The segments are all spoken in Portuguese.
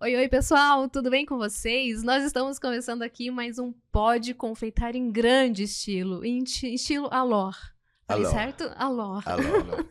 Oi, oi, pessoal, tudo bem com vocês? Nós estamos começando aqui mais um Pode Confeitar em grande estilo, em estilo Alor. Falei Alor. certo? Alor. Alor.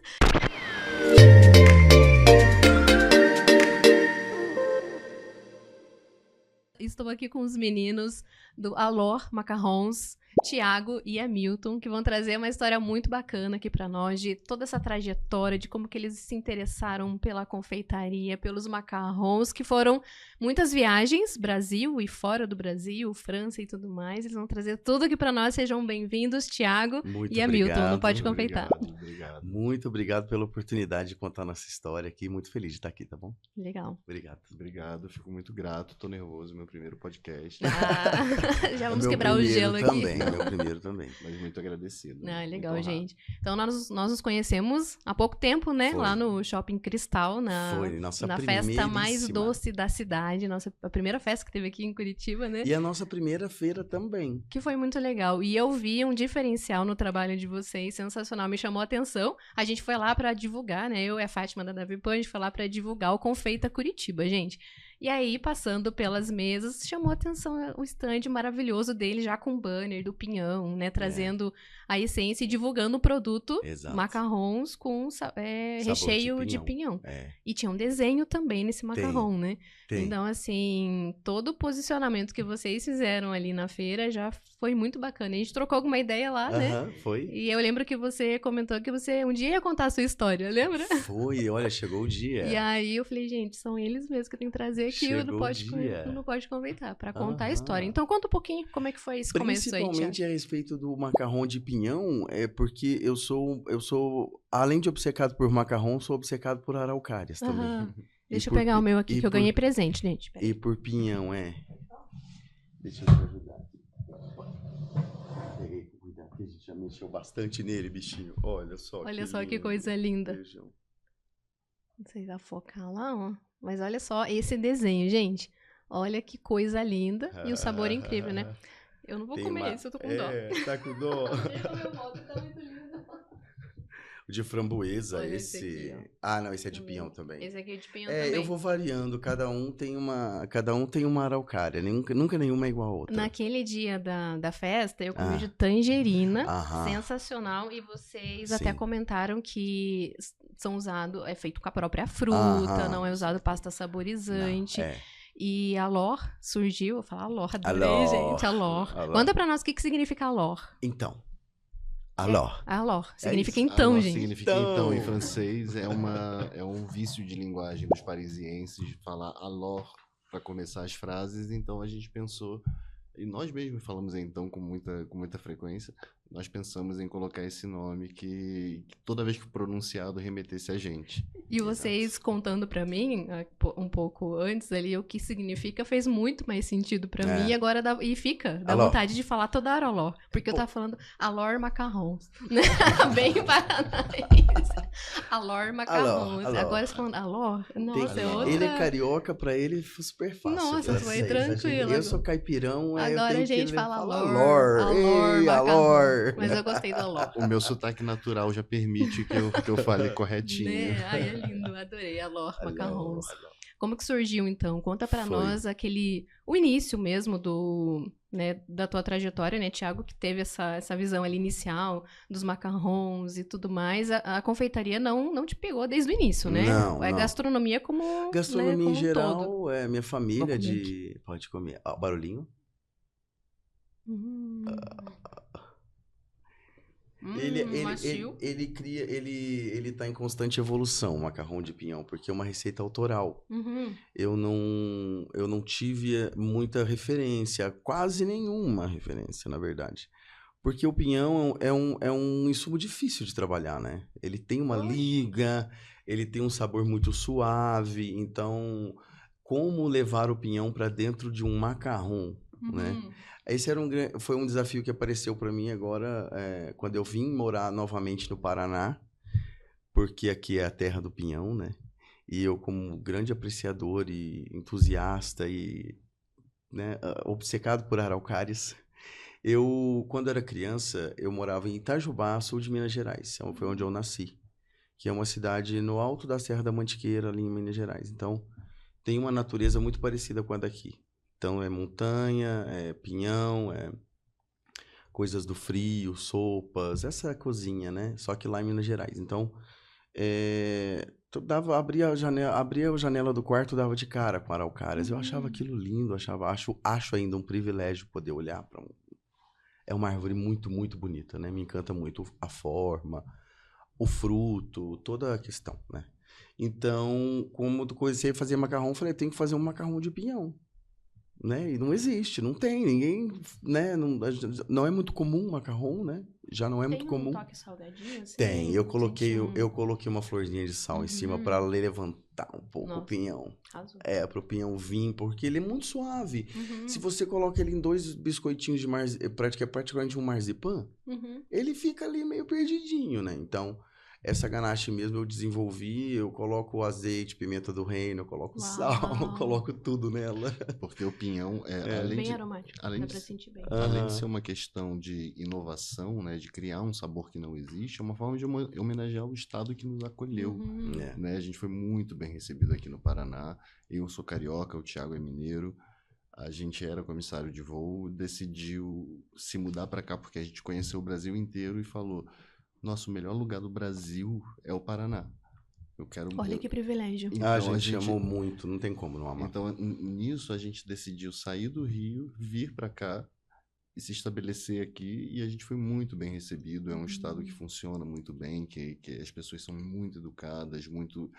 Estou aqui com os meninos do Alor Macarrons, Thiago e Hamilton, que vão trazer uma história muito bacana aqui pra nós, de toda essa trajetória, de como que eles se interessaram pela confeitaria, pelos macarrons, que foram muitas viagens, Brasil e fora do Brasil, França e tudo mais. Eles vão trazer tudo aqui pra nós. Sejam bem-vindos, Thiago Muito e Hamilton, obrigado, não Pode Confeitar. Obrigado. Muito obrigado pela oportunidade de contar nossa história aqui. Muito feliz de estar aqui, tá bom? Legal. Obrigado, Fico muito grato, tô nervoso, meu primeiro podcast. Já vamos Meu quebrar o gelo também, aqui. Meu primeiro também. Mas muito agradecido. Ah, legal, muito honrado. gente. Então, nós nos conhecemos há pouco tempo, né? Foi. Lá no Shopping Cristal, Foi nossa na festa mais primeiríssima. doce da cidade. A primeira festa que teve aqui em Curitiba, né? E a nossa primeira feira também. Que foi muito legal. E eu vi um diferencial no trabalho de vocês, sensacional. Me chamou a atenção. A gente foi lá pra divulgar, né? Eu e a Fátima da Davi Pan, a gente foi lá pra divulgar o Confeita Curitiba, gente. E aí, passando pelas mesas, chamou a atenção o stand maravilhoso dele, já com banner do Pinhão, né? Trazendo a essência e divulgando o produto, Exato. macarrons com recheio de pinhão. É, E tinha um desenho também nesse macarrão, né? tem. Então, assim, todo o posicionamento que vocês fizeram ali na feira já foi muito bacana. A gente trocou alguma ideia lá, né? Aham, foi. E eu lembro que você comentou que você um dia ia contar a sua história, lembra? Foi, olha, chegou o dia. E aí eu falei, gente, são eles mesmos que eu tenho que trazer aqui Chegou no o Pode, dia. no Pode Conventar, pra contar a Aham. história. Então conta um pouquinho como é que foi esse começo aí, Thiago. Principalmente a respeito do macarrão de pinhão, é porque eu sou, além de obcecado por macarrão, sou obcecado por araucárias também. Aham. Deixa eu por pegar o pi- meu aqui, e que eu por- ganhei presente, gente. Peraí. E por pinhão, Deixa eu te ajudar. Peguei com cuidado, porque a gente já mexeu bastante nele, bichinho. Olha só. Olha só que lindo. coisa linda. Beijão. Não sei se vai focar lá, ó. Mas olha só esse desenho, gente. Olha que coisa linda e o sabor incrível, né? Eu não vou Tem comer uma- isso, eu tô com dó. Tá com dó. Tá muito lindo. O de framboesa, Olha esse. esse aqui, Ah, não, esse é de Também. pinhão também. Esse aqui é de pinhão também. Eu vou variando, cada um tem uma araucária, nunca nenhuma é igual a outra. Naquele dia da festa, eu comi Ah. de tangerina, Aham. sensacional, e vocês Sim. até comentaram que são usados, é feito com a própria fruta, Aham. não é usado pasta saborizante. Não, E a Alor surgiu, eu falo Alor, adorei, Alor. gente, Alor. Alor. Conta pra nós o que significa Alor. Então, alors. Alor, significa isso. então, Alors gente. significa Então. então em francês, é um vício de linguagem dos parisienses de falar alors para começar as frases, então a gente pensou, e nós mesmos falamos então com muita frequência, nós pensamos em colocar esse nome que toda vez que pronunciado remetesse a gente. E vocês contando pra mim, um pouco antes ali, o que significa, fez muito mais sentido pra mim. E agora dá Alor. vontade de falar toda hora Alor. Porque eu tava falando Alor Macarrons. Bem paranaense. Alor Macarrons. Alor. Agora você falando Alor? Nossa, é outra... Ele é carioca, pra ele foi super fácil. Nossa, eu foi sei, tranquilo. Eu sou caipirão, eu Agora tenho a gente que fala falar Alor. Alor Ei, Macarrons. Alor. Mas eu gostei do Alor. O meu sotaque natural já permite que eu fale corretinho. Né? Ai, é lindo, adorei. Alor Alor, Macarrons. Alor. Como que surgiu, então? Conta pra Foi. nós o início mesmo da tua trajetória, né, Thiago, que teve essa visão ali inicial dos macarrons e tudo mais. A confeitaria não te pegou desde o início, né? Não, É não. gastronomia como Gastronomia né, como em um geral, todo. minha família Vou comer de... Pode comer. Ó, barulhinho. Macio. Ele tá em constante evolução, o macarrão de pinhão, porque é uma receita autoral. Uhum. Eu não tive muita referência, quase nenhuma referência, na verdade. Porque o pinhão é um insumo difícil de trabalhar, né? Ele tem uma liga, ele tem um sabor muito suave, então como levar o pinhão para dentro de um macarrão, né? Esse foi um desafio que apareceu para mim agora, quando eu vim morar novamente no Paraná, porque aqui é a terra do pinhão, né? E eu, como grande apreciador e entusiasta e né, obcecado por araucárias, quando era criança, eu morava em Itajubá, sul de Minas Gerais. Foi onde eu nasci, que é uma cidade no alto da Serra da Mantiqueira, ali em Minas Gerais. Então, tem uma natureza muito parecida com a daqui. Então, é montanha, é pinhão, é coisas do frio, sopas, essa cozinha, né? Só que lá em Minas Gerais. Então, abria a janela do quarto, dava de cara com araucárias. Eu achava aquilo lindo, acho ainda um privilégio poder olhar para É uma árvore muito, muito bonita, né? Me encanta muito a forma, o fruto, toda a questão, né? Então, como eu comecei a fazer macarrão, eu falei, tem que fazer um macarrão de pinhão, né? E não existe, não tem, ninguém, né? Não é muito comum macarrão, né? Já não é muito comum. Tem um toque salgadinho, assim? Tem, eu coloquei Gente, uma florzinha de sal em cima para levantar um pouco o Nossa, pinhão. arrasou. Para o pinhão vir, porque ele é muito suave. Uhum. Se você coloca ele em 2 biscoitinhos de praticamente um marzipan, ele fica ali meio perdidinho, né? Então, essa ganache mesmo eu desenvolvi, eu coloco o azeite, pimenta do reino, eu coloco sal, eu coloco tudo nela. Porque o pinhão Bem aromático, dá pra sentir bem. Além de ser uma questão de inovação, né, de criar um sabor que não existe, é uma forma de homenagear o estado que nos acolheu. Né? A gente foi muito bem recebido aqui no Paraná. Eu sou carioca, o Thiago é mineiro. A gente era comissário de voo, decidiu se mudar para cá porque a gente conheceu o Brasil inteiro e falou: nosso melhor lugar do Brasil é o Paraná. Olha que privilégio. Então, a gente amou muito, não tem como não amar. Então, nisso, a gente decidiu sair do Rio, vir para cá e se estabelecer aqui, e a gente foi muito bem recebido. É um estado que funciona muito bem, que as pessoas são muito educadas, muito...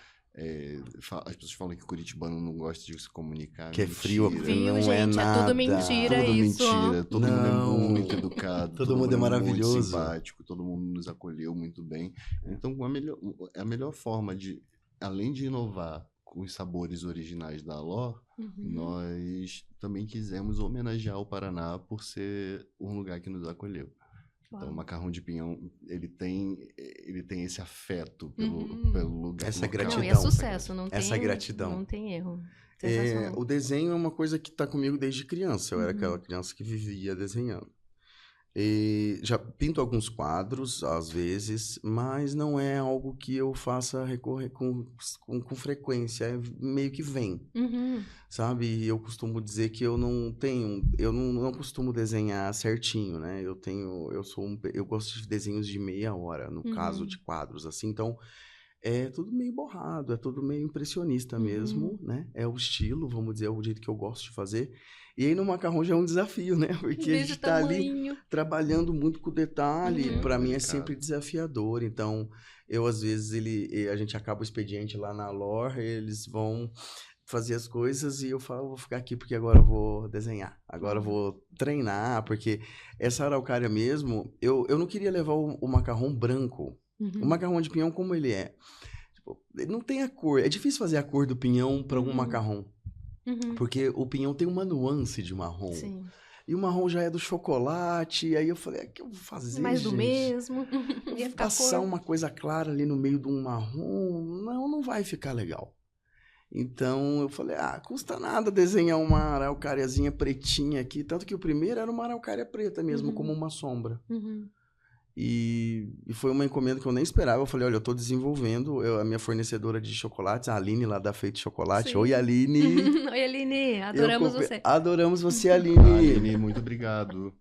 as pessoas falam que o curitibano não gosta de se comunicar. Que é frio, não gente, é nada. É tudo mentira isso. Mentira, todo mundo é muito educado. Todo mundo é maravilhoso. Muito simpático, todo mundo nos acolheu muito bem. Então, a melhor forma de, além de inovar com os sabores originais da Alor, nós também quisemos homenagear o Paraná por ser um lugar que nos acolheu. Então, o macarrão de pinhão, ele tem esse afeto pelo lugar. Essa gratidão. Não, e é sucesso, essa gratidão. Não tem erro. O desenho é uma coisa que está comigo desde criança. Eu era aquela criança que vivia desenhando. E já pinto alguns quadros, às vezes, mas não é algo que eu faça recorrer com frequência. É meio que vem, sabe? E eu costumo dizer que eu não costumo desenhar certinho, né? Eu gosto de desenhos de meia hora, no caso de quadros, assim. Então, é tudo meio borrado, é tudo meio impressionista mesmo, né? É o estilo, vamos dizer, é o jeito que eu gosto de fazer. E aí no macarrão já é um desafio, né? Porque a gente tá ali trabalhando muito com o detalhe, para mim é sempre desafiador. Então, às vezes, a gente acaba o expediente lá na Alor, eles vão fazer as coisas e eu falo, vou ficar aqui porque agora eu vou desenhar, agora eu vou treinar, porque essa araucária mesmo, eu não queria levar o macarrão branco. O macarrão de pinhão, como ele é? Tipo, ele não tem a cor. É difícil fazer a cor do pinhão para um macarrão. Porque o pinhão tem uma nuance de marrom. Sim. E o marrom já é do chocolate. Aí eu falei, o que eu vou fazer, mais do mesmo. Passar uma coisa clara ali no meio de um marrom, não vai ficar legal. Então eu falei, custa nada desenhar uma araucáriazinha pretinha aqui. Tanto que o primeiro era uma araucária preta mesmo, como uma sombra. E foi uma encomenda que eu nem esperava. Eu falei, olha, eu tô desenvolvendo. A minha fornecedora de chocolates, a Aline, lá da Feito Chocolate. Sim. Oi, Aline. Oi, Aline. Adoramos você. Adoramos você, Aline. Aline, muito obrigado.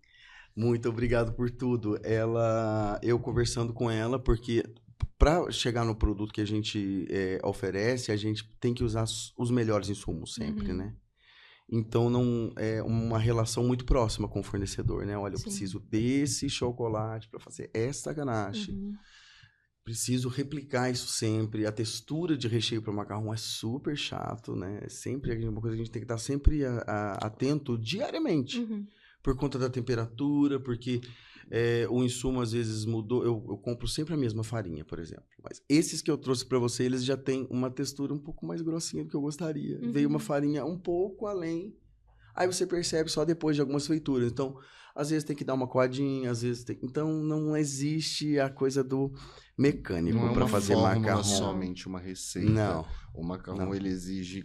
Muito obrigado por tudo. Eu conversando com ela, porque para chegar no produto que a gente oferece, a gente tem que usar os melhores insumos sempre, né? Então, não é uma relação muito próxima com o fornecedor, né? Olha, eu preciso desse chocolate para fazer essa ganache. Preciso replicar isso sempre. A textura de recheio para macarrão é super chato, né? Sempre uma coisa que a gente tem que estar sempre atento diariamente. Por conta da temperatura, porque o insumo às vezes mudou. Eu compro sempre a mesma farinha, por exemplo. Mas esses que eu trouxe para você, eles já têm uma textura um pouco mais grossinha do que eu gostaria. Veio uma farinha um pouco além. Aí você percebe só depois de algumas feituras. Então, às vezes tem que dar uma coadinha, às vezes tem... Então, não existe a coisa do mecânico para fazer macarrão. Não é somente uma receita. Não. O macarrão, ele exige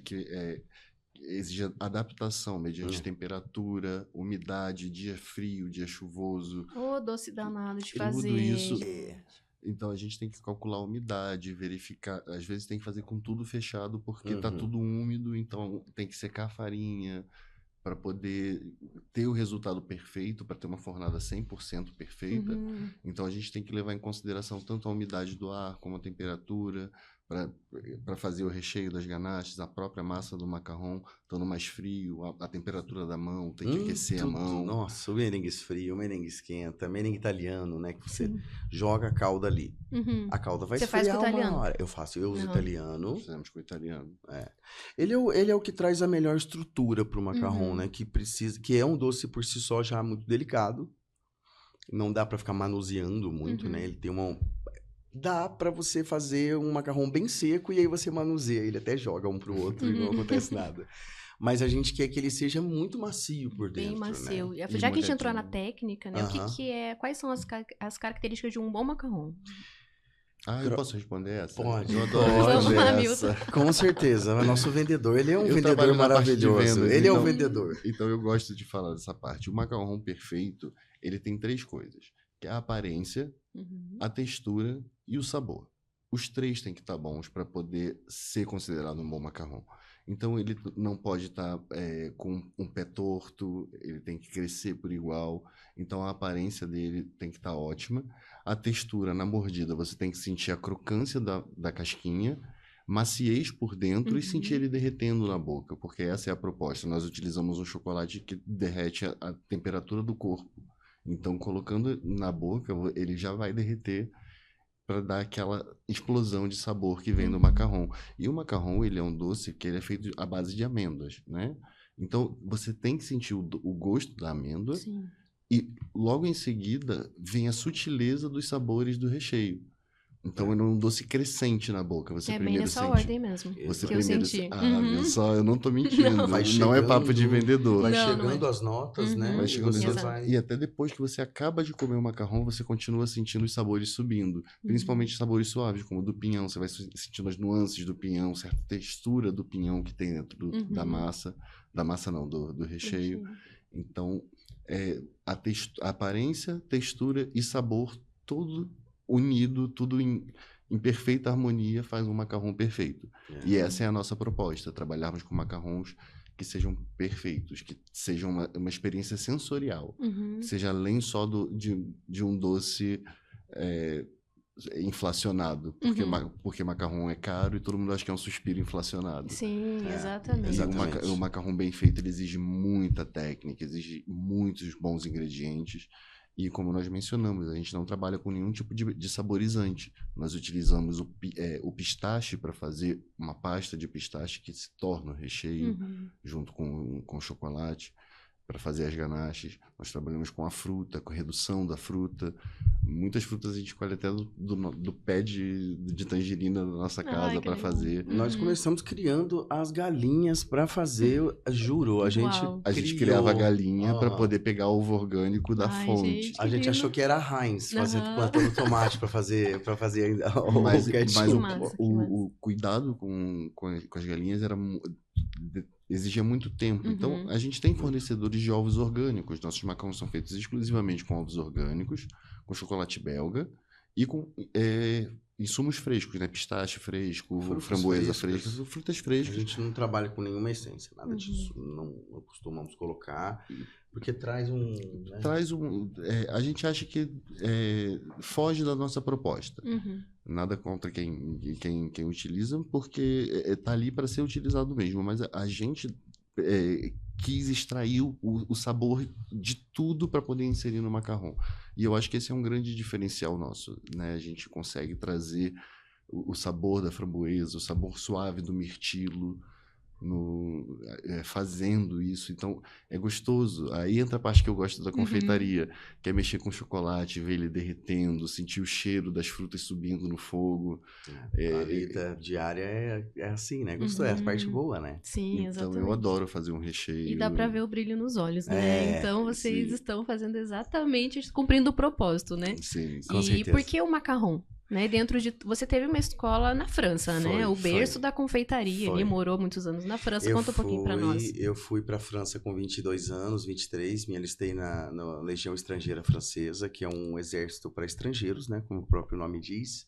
exige adaptação mediante temperatura, umidade, dia frio, dia chuvoso. Doce danado de fazer. Tudo isso. Então a gente tem que calcular a umidade, verificar. Às vezes tem que fazer com tudo fechado porque tá tudo úmido, então tem que secar a farinha para poder ter o resultado perfeito, para ter uma fornada 100% perfeita. Então a gente tem que levar em consideração tanto a umidade do ar como a temperatura, para fazer o recheio das ganaches, a própria massa do macarrão estando mais frio, a temperatura da mão, tem que aquecer a mão. Nossa, o merengue esfria, o merengue esquenta, merengue italiano, né? Que você joga a calda ali. A calda vai esfriar faz com o italiano? uma hora. Eu uso italiano. Fizemos com o italiano. Ele é o que traz a melhor estrutura pro macarrão, né? Que é um doce por si só já muito delicado. Não dá para ficar manuseando muito, né? Ele tem uma... Dá pra você fazer um macarrão bem seco e aí você manuseia. Ele até joga um pro outro e não acontece nada. Mas a gente quer que ele seja muito macio por dentro, Bem macio. né? Já que a gente entrou na técnica, né? O que é... Quais são as características de um bom macarrão? Eu posso responder essa? Pode. Eu adoro Vamos lá, responder Milton. essa. Com certeza. O nosso vendedor, ele é um Eu vendedor trabalho na parte de maravilhoso. vendas, Ele é então- o vendedor. Então eu gosto de falar dessa parte. O macarrão perfeito, ele tem 3 coisas. Que é a aparência, a textura e o sabor. Os 3 têm que estar bons para poder ser considerado um bom macarrão. Então ele não pode estar com um pé torto, ele tem que crescer por igual. Então a aparência dele tem que estar ótima. A textura na mordida, você tem que sentir a crocância da casquinha, maciez por dentro e sentir ele derretendo na boca, porque essa é a proposta. Nós utilizamos um chocolate que derrete a temperatura do corpo. Então, colocando na boca, ele já vai derreter para dar aquela explosão de sabor que vem do macarrão. E o macarrão, ele é um doce que ele é feito à base de amêndoas, né? Então, você tem que sentir o gosto da amêndoa. Sim. E logo em seguida vem a sutileza dos sabores do recheio. Então é um doce crescente na boca. Você É bem primeiro nessa sente. ordem mesmo. Você que eu primeiro senti. viu só, eu não tô mentindo. Não. Vai Não é papo de chegando, vendedor. Vai Não, chegando não é. as notas, né? Vai E chegando você as Exato. vai... E até depois que você acaba de comer o macarrão, você continua sentindo os sabores subindo. Principalmente sabores suaves, como o do pinhão. Você vai sentindo as nuances do pinhão, certa textura do pinhão que tem dentro da massa. Da massa não, do recheio. Então, a aparência, textura e sabor, tudo unido, tudo em perfeita harmonia, faz um macarrão perfeito. E essa é a nossa proposta, trabalharmos com macarrões que sejam perfeitos, que sejam uma experiência sensorial, que seja além só de um doce inflacionado, porque macarrão é caro e todo mundo acha que é um suspiro inflacionado. Sim, exatamente. E Exatamente. o macarrão bem feito, ele exige muita técnica, exige muitos bons ingredientes. E como nós mencionamos, a gente não trabalha com nenhum tipo de saborizante. Nós utilizamos o pistache para fazer uma pasta de pistache que se torna o recheio, junto com o chocolate, para fazer as ganaches. Nós trabalhamos com a fruta, com a redução da fruta. Muitas frutas a gente escolhe até do pé de tangerina da nossa casa para fazer. Nós começamos criando as galinhas para fazer, juro, a gente Uau. A gente criou. criava a galinha para poder pegar o ovo orgânico da Ai, fonte. gente. A gente lindo. achou que era Heinz, plantando tomate para fazer Mas, o ketchup. mas Que massa, que massa. o cuidado com as galinhas exigia muito tempo. Então, a gente tem fornecedores de ovos orgânicos. Nossos macarrões são feitos exclusivamente com ovos orgânicos, com chocolate belga e com insumos frescos, né? Pistache fresco, Frutas framboesa frescas. fresca, frutas A frescas. gente não trabalha com nenhuma essência, nada disso. Não costumamos colocar, porque traz um... né? Traz a gente acha que foge da nossa proposta. Nada contra quem utiliza, porque está ali para ser utilizado mesmo. Mas a gente quis extrair o sabor de tudo para poder inserir no macarrão. E eu acho que esse é um grande diferencial nosso, né? A gente consegue trazer o sabor da framboesa, o sabor suave do mirtilo, fazendo isso. Então é gostoso. Aí entra a parte que eu gosto da confeitaria, que é mexer com chocolate, ver ele derretendo, sentir o cheiro das frutas subindo no fogo. A vida diária é assim, né? Gostou? É a parte boa, né? Sim, Então exatamente. eu adoro fazer um recheio. E dá pra ver o brilho nos olhos, né? Então vocês sim. estão fazendo exatamente, cumprindo o propósito, né? Sim, Com E certeza. por que o macarrão? Né? Dentro de... Você teve uma escola na França, né? O berço Foi. da confeitaria. Ele morou muitos anos na França. Conta um pouquinho pra nós. Eu fui para a França com 22 anos, 23. Me alistei na Legião Estrangeira Francesa, que é um exército para estrangeiros, né? Como o próprio nome diz.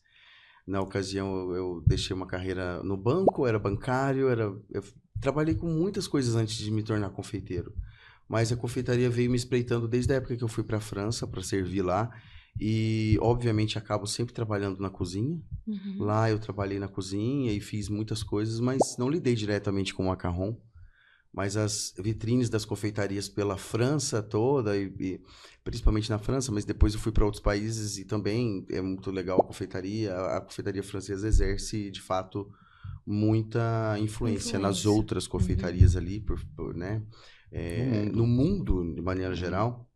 Na ocasião, eu deixei uma carreira no banco, era bancário, eu trabalhei com muitas coisas antes de me tornar confeiteiro. Mas a confeitaria veio me espreitando desde a época que eu fui para a França para servir lá. E, obviamente, acabo sempre trabalhando na cozinha. Lá eu trabalhei na cozinha e fiz muitas coisas, mas não lidei diretamente com o macarrão. Mas as vitrines das confeitarias pela França toda, e principalmente na França, mas depois eu fui para outros países e também é muito legal a confeitaria. A confeitaria francesa exerce, de fato, muita influência nas outras confeitarias ali, né? No mundo, de maneira geral.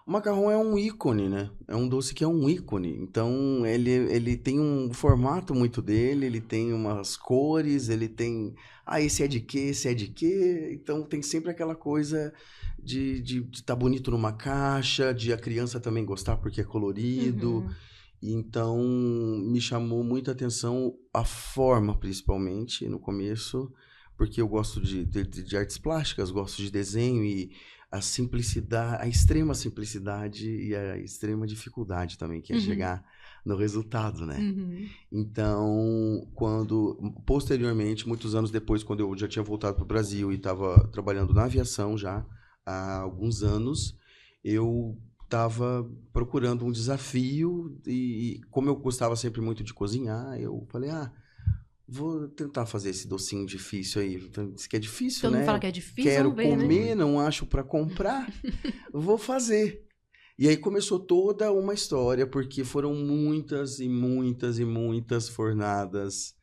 O macarrão é um ícone, né? É um doce que é um ícone. Então, ele tem um formato muito dele, ele tem umas cores, ele tem... Ah, esse é de quê? Esse é de quê? Então, tem sempre aquela coisa de estar bonito numa caixa, de a criança também gostar porque é colorido. Então, me chamou muita atenção a forma, principalmente, no começo, porque eu gosto de artes plásticas, gosto de desenho e... a simplicidade, a extrema simplicidade e a extrema dificuldade também, que é chegar no resultado, né? Então, posteriormente, muitos anos depois, quando eu já tinha voltado para o Brasil e estava trabalhando na aviação já há alguns anos, eu estava procurando um desafio e como eu gostava sempre muito de cozinhar, eu falei, vou tentar fazer esse docinho difícil aí. Diz que é difícil, Todo né? mundo fala que é difícil, Quero vamos ver, comer, né? não acho para comprar. Vou fazer. E aí começou toda uma história, porque foram muitas e muitas e muitas fornadas.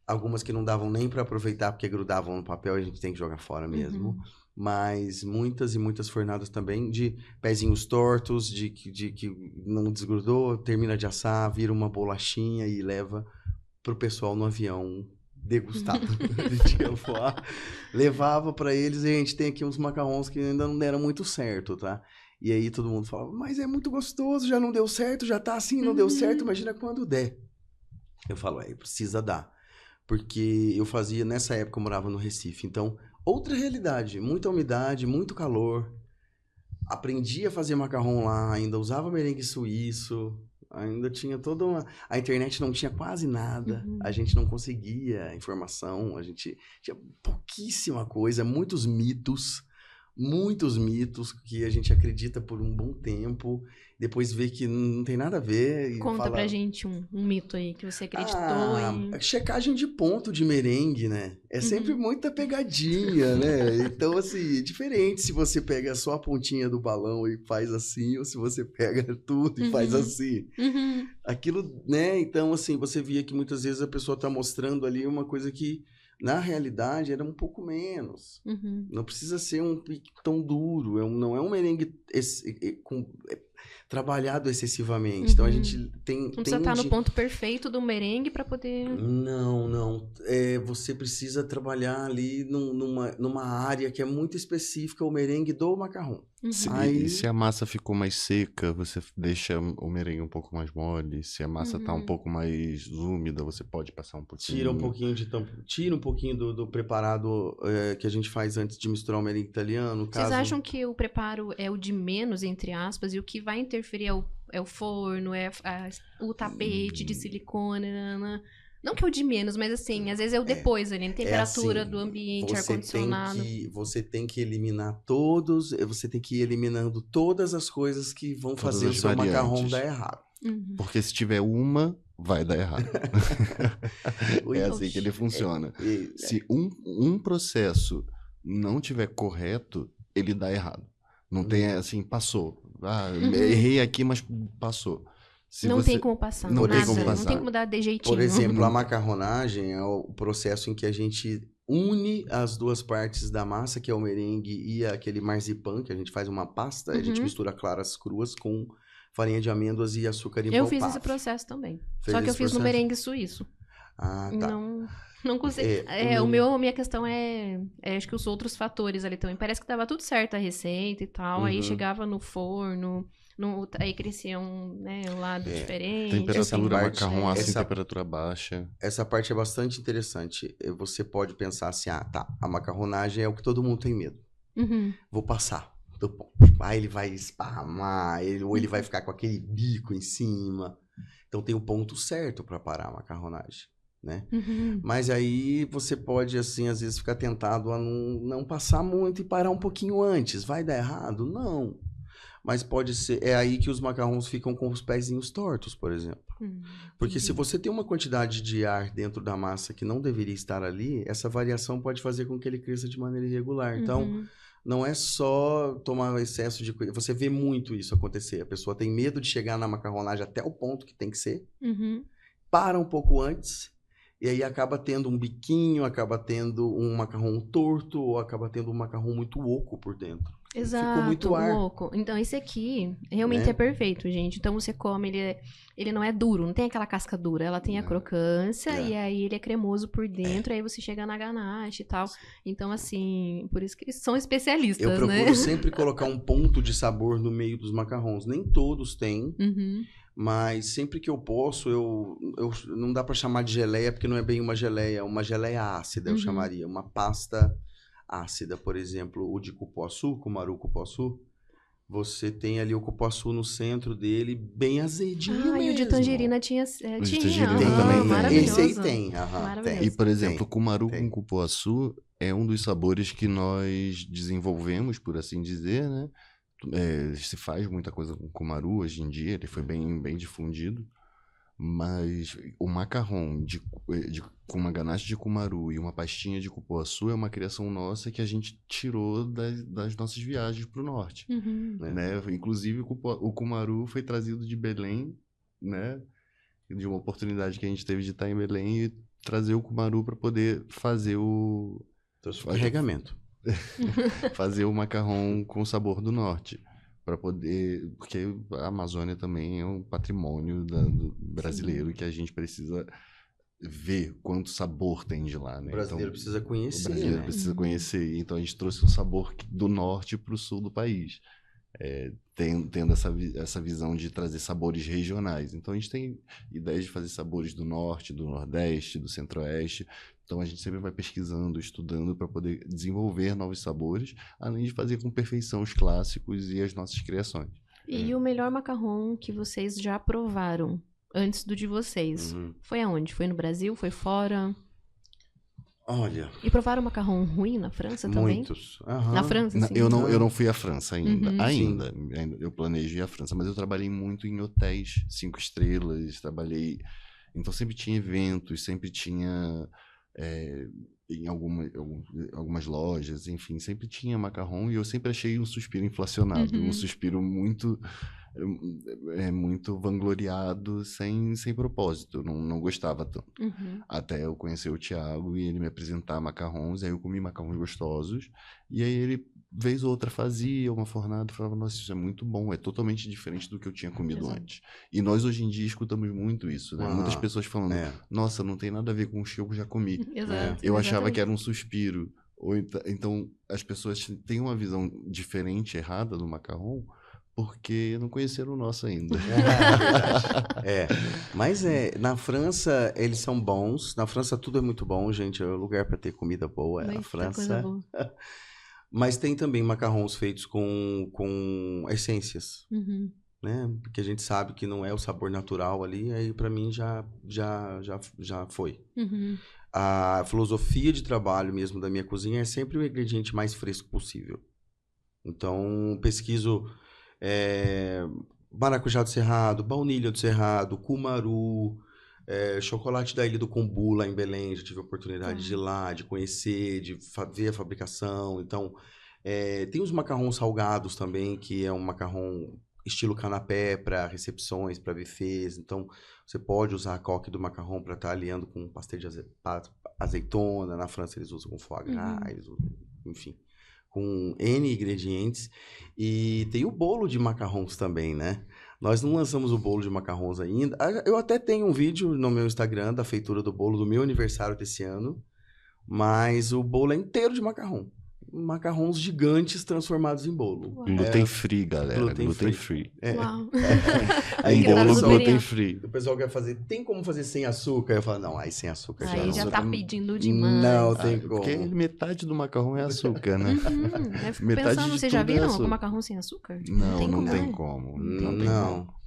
Algumas que não davam nem para aproveitar, porque grudavam no papel e a gente tem que jogar fora mesmo. Mas muitas e muitas fornadas também de pezinhos tortos, de que não desgrudou, termina de assar, vira uma bolachinha e leva pro pessoal no avião degustar. Levava para eles e a gente tem aqui uns macarrons que ainda não deram muito certo, tá? E aí todo mundo falava, mas é muito gostoso, já não deu certo, já tá assim, não deu certo, imagina quando der. Eu falo, precisa dar. Porque eu fazia, nessa época eu morava no Recife, então, outra realidade, muita umidade, muito calor. Aprendi a fazer macarrão lá, ainda usava merengue suíço, ainda tinha toda uma... A internet não tinha quase nada, a gente não conseguia informação, a gente tinha pouquíssima coisa, muitos mitos que a gente acredita por um bom tempo, depois vê que não tem nada a ver. E Conta pra gente um mito aí que você acreditou em... Checagem de ponto de merengue, né? É sempre muita pegadinha, né? Então, assim, é diferente se você pega só a pontinha do balão e faz assim, ou se você pega tudo e faz assim. Aquilo, né? Então, assim, você via que muitas vezes a pessoa tá mostrando ali uma coisa que na realidade era um pouco menos. Não precisa ser tão duro. Não é um merengue trabalhado excessivamente. Então a gente tem... Não precisa estar no ponto perfeito do merengue para poder... Não. Você precisa trabalhar ali numa área que é muito específica, o merengue do macarrão. E se a massa ficou mais seca, você deixa o merengue um pouco mais mole. Se a massa tá um pouco mais úmida, você pode passar um pouquinho. Tira um pouquinho do preparado que a gente faz antes de misturar o merengue italiano. Vocês acham que o preparo é o de menos, entre aspas, e o que vai interferir é o forno, o tapete de silicone, Não que é o de menos, mas assim, às vezes é o depois ali, a temperatura do ambiente, ar-condicionado. Você tem que eliminar você tem que ir eliminando todas as coisas que vão fazer o seu macarrão dar errado. Porque se tiver uma, vai dar errado. É assim que ele funciona. Se um processo não tiver correto, ele dá errado. Não tem assim, passou. Errei aqui, mas passou. Tem como passar. Não tem como dar de jeitinho. Por exemplo, a macarronagem é o processo em que a gente une as duas partes da massa, que é o merengue e aquele marzipan, que a gente faz uma pasta, a gente mistura claras cruas com farinha de amêndoas e açúcar impalpável. Eu fiz esse processo também. Só que eu fiz no merengue suíço. Ah, tá. Não consigo. A minha questão acho que os outros fatores ali também. Parece que dava tudo certo a receita e tal. Aí chegava no forno, aí crescia um lado diferente. Temperatura, parte, macarrão assim, temperatura baixa. Essa parte é bastante interessante. Você pode pensar assim, tá, a macarronagem é o que todo mundo tem medo. Vou passar do ponto. Aí ele vai esparramar, ou ele vai ficar com aquele bico em cima. Então tem o ponto certo para parar a macarronagem, né? Mas aí você pode, assim, às vezes ficar tentado a não passar muito e parar um pouquinho antes. Vai dar errado? Não. Mas pode ser... É aí que os macarrões ficam com os pezinhos tortos, por exemplo. Porque se você tem uma quantidade de ar dentro da massa que não deveria estar ali, essa variação pode fazer com que ele cresça de maneira irregular. Então, não é só tomar excesso de coisa. Você vê muito isso acontecer. A pessoa tem medo de chegar na macarronagem até o ponto que tem que ser. Para um pouco antes. E aí acaba tendo um biquinho, acaba tendo um macarrão torto, ou acaba tendo um macarrão muito oco por dentro. Exato, ficou muito ar. Oco. Então, esse aqui realmente é perfeito, gente. Então, você come, ele não é duro, não tem aquela casca dura. Ela tem a crocância e aí ele é cremoso por dentro, aí você chega na ganache e tal. Então, assim, por isso que eles são especialistas, Eu procuro né? sempre colocar um ponto de sabor no meio dos macarrons. Nem todos têm. Mas sempre que eu posso, eu não dá pra chamar de geleia, porque não é bem uma geleia ácida, eu chamaria. Uma pasta ácida, por exemplo, o de cupuaçu, cumaru cupuaçu. Você tem ali o cupuaçu no centro dele, bem azedinho mesmo. E o de tangerina tinha. O de tangerina também tem. Maravilhoso. Esse aí tem. Tem. E, por exemplo, cumaru com cupuaçu é um dos sabores que nós desenvolvemos, por assim dizer, né? Se faz muita coisa com cumaru hoje em dia, ele foi bem difundido, mas o macarrão com uma ganache de cumaru e uma pastinha de cupuaçu é uma criação nossa que a gente tirou das nossas viagens para o norte, né? Inclusive o cumaru foi trazido de Belém, né? De uma oportunidade que a gente teve de estar em Belém e trazer o cumaru para poder fazer o carregamento. Fazer o macarrão com o sabor do norte, para poder, porque a Amazônia também é um patrimônio do brasileiro que a gente precisa ver quanto sabor tem de lá, né? O brasileiro precisa conhecer. O brasileiro precisa conhecer, então a gente trouxe um sabor do norte para o sul do país, tendo essa visão de trazer sabores regionais. Então a gente tem ideias de fazer sabores do norte, do nordeste, do centro-oeste. Então a gente sempre vai pesquisando, estudando para poder desenvolver novos sabores, além de fazer com perfeição os clássicos e as nossas criações. E o melhor macarrão que vocês já provaram antes do de vocês, foi aonde? Foi no Brasil? Foi fora? Olha. E provaram macarrão ruim na França também? Muitos. Na França, sim. Eu não fui à França ainda. Eu planejo ir à França, mas eu trabalhei muito em hotéis 5 estrelas, então sempre tinha eventos, sempre tinha em algumas lojas, enfim, sempre tinha macarrão e eu sempre achei um suspiro inflacionado, um suspiro muito vangloriado, sem propósito, não gostava tanto. Até eu conhecer o Thiago e ele me apresentar macarrons, aí eu comi macarrons gostosos, e aí ele, vez ou outra, fazia uma fornada e falava, nossa, isso é muito bom, é totalmente diferente do que eu tinha comido antes. E nós hoje em dia escutamos muito isso, né? Muitas pessoas falando, nossa, não tem nada a ver com o que eu já comi. Eu achava que era um suspiro. Ou então as pessoas têm uma visão diferente, errada do macarrão, porque não conheceram o nosso ainda. Mas na França eles são bons. Na França tudo é muito bom, gente. É um lugar para ter comida boa. A França. Mas tem também macarrons feitos com essências, né? Porque a gente sabe que não é o sabor natural ali. Aí para mim já foi. A filosofia de trabalho mesmo da minha cozinha é sempre o ingrediente mais fresco possível. Então pesquiso maracujá do Cerrado, baunilha do Cerrado, cumaru, chocolate da Ilha do Cumbu lá em Belém. Já tive a oportunidade de ir lá, de conhecer, de ver a fabricação. Então, tem os macarrons salgados também, que é um macarrão estilo canapé para recepções, para buffets. Então, você pode usar a coque do macarrão para estar aliando com pastel de azeitona. Na França eles usam com foie gras, eles usam, enfim. com N ingredientes. E tem o bolo de macarrons também, né? Nós não lançamos o bolo de macarrons ainda. Eu até tenho um vídeo no meu Instagram da feitura do bolo do meu aniversário desse ano, mas o bolo é inteiro de macarrão. Macarrons gigantes transformados em bolo. Uau. Gluten free, galera. Gluten free. Uau. Um Que tá bolo super gluten bem. free. O pessoal quer fazer, tem como fazer sem açúcar? Eu falo, não, aí sem açúcar já Aí não. já tá Açúcar- pedindo demais. Não, tem Porque como. metade do macarrão é açúcar, né? Eu fico Metade pensando, de vocês já tudo é viram açúcar. algum macarrão sem açúcar? Não tem né? como.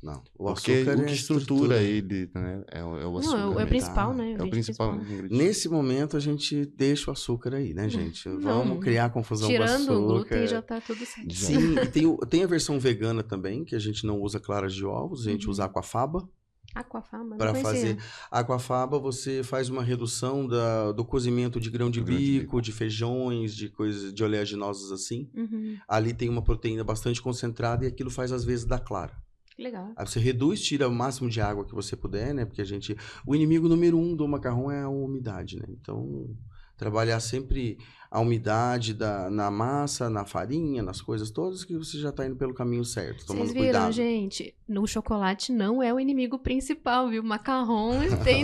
Não. O Porque açúcar o é que a estrutura ele, né? É o açúcar. Não, é o mesmo. principal, né? É o principal ingrediente. Nesse momento a gente deixa o açúcar aí, né, gente? Não. Vamos criar confusão com Tirando o açúcar. glúten já tá tudo certo. Já. Sim, e tem a versão vegana também, que a gente não usa claras de ovos, a gente Uhum. usa aquafaba. Aquafaba, Para não conhecia. fazer aquafaba, você faz uma redução do cozimento de grão de Do grão de bico, de feijões, de coisas, de oleaginosas assim. Uhum. Ali tem uma proteína bastante concentrada e aquilo faz às vezes dar clara. Que legal. Aí você reduz, tira o máximo de água que você puder, né? Porque o inimigo número 1 do macarrão é a umidade, né? Então, trabalhar sempre a umidade na massa, na farinha, nas coisas todas, que você já tá indo pelo caminho certo, tomando Vocês viram, cuidado. gente? No chocolate não é o inimigo principal, viu? Macarrão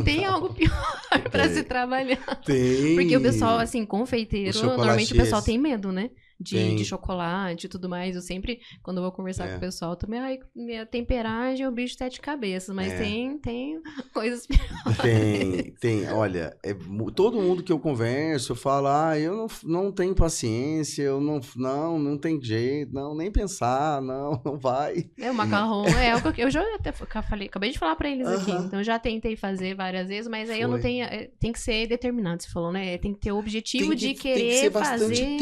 tem algo pior pra se trabalhar. Tem. Porque o pessoal, assim, confeiteiro, chocolate normalmente o pessoal esse. tem medo, né? Tem. De chocolate e tudo mais. Eu sempre, quando eu vou conversar É. com o pessoal, também, ai, minha temperagem é o bicho de 7 cabeças. Mas É. tem coisas Tem. Olha, todo mundo que eu converso, eu falo, eu não tenho paciência, eu não tem jeito, nem pensar, não vai. O macarrão é algo que eu já até falei, acabei de falar pra eles aqui. Aham. Então eu já tentei fazer várias vezes, mas aí eu não Foi. tenho. Tem que ser determinado, você falou, né? Tem que ter o objetivo de tem que querer ser bastante fazer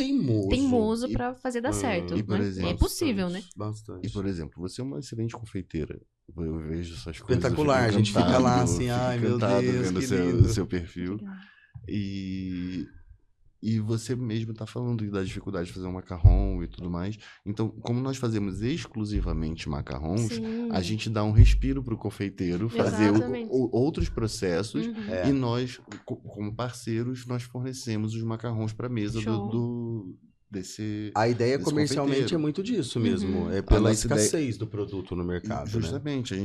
teimoso. pra fazer dar certo. e, por né? exemplo, É possível, né? Bastante. E, por exemplo, você é uma excelente confeiteira. Eu vejo essas coisas. Espetacular, eu a fico gente fica encantado, lá assim, fico ai meu encantado Deus, vendo que o lindo. seu perfil. Legal. E você mesmo está falando da dificuldade de fazer um macarrão e tudo mais. Então, como nós fazemos exclusivamente macarrons, Sim. a gente dá um respiro para o confeiteiro fazer Exatamente. outros processos. Uhum. É. E nós, como parceiros, nós fornecemos os macarrons para a mesa Show. desse... A ideia desse comercialmente confeiteiro. é muito disso mesmo, Uhum. é pela nossa ideia- escassez do produto no mercado, né? Justamente, a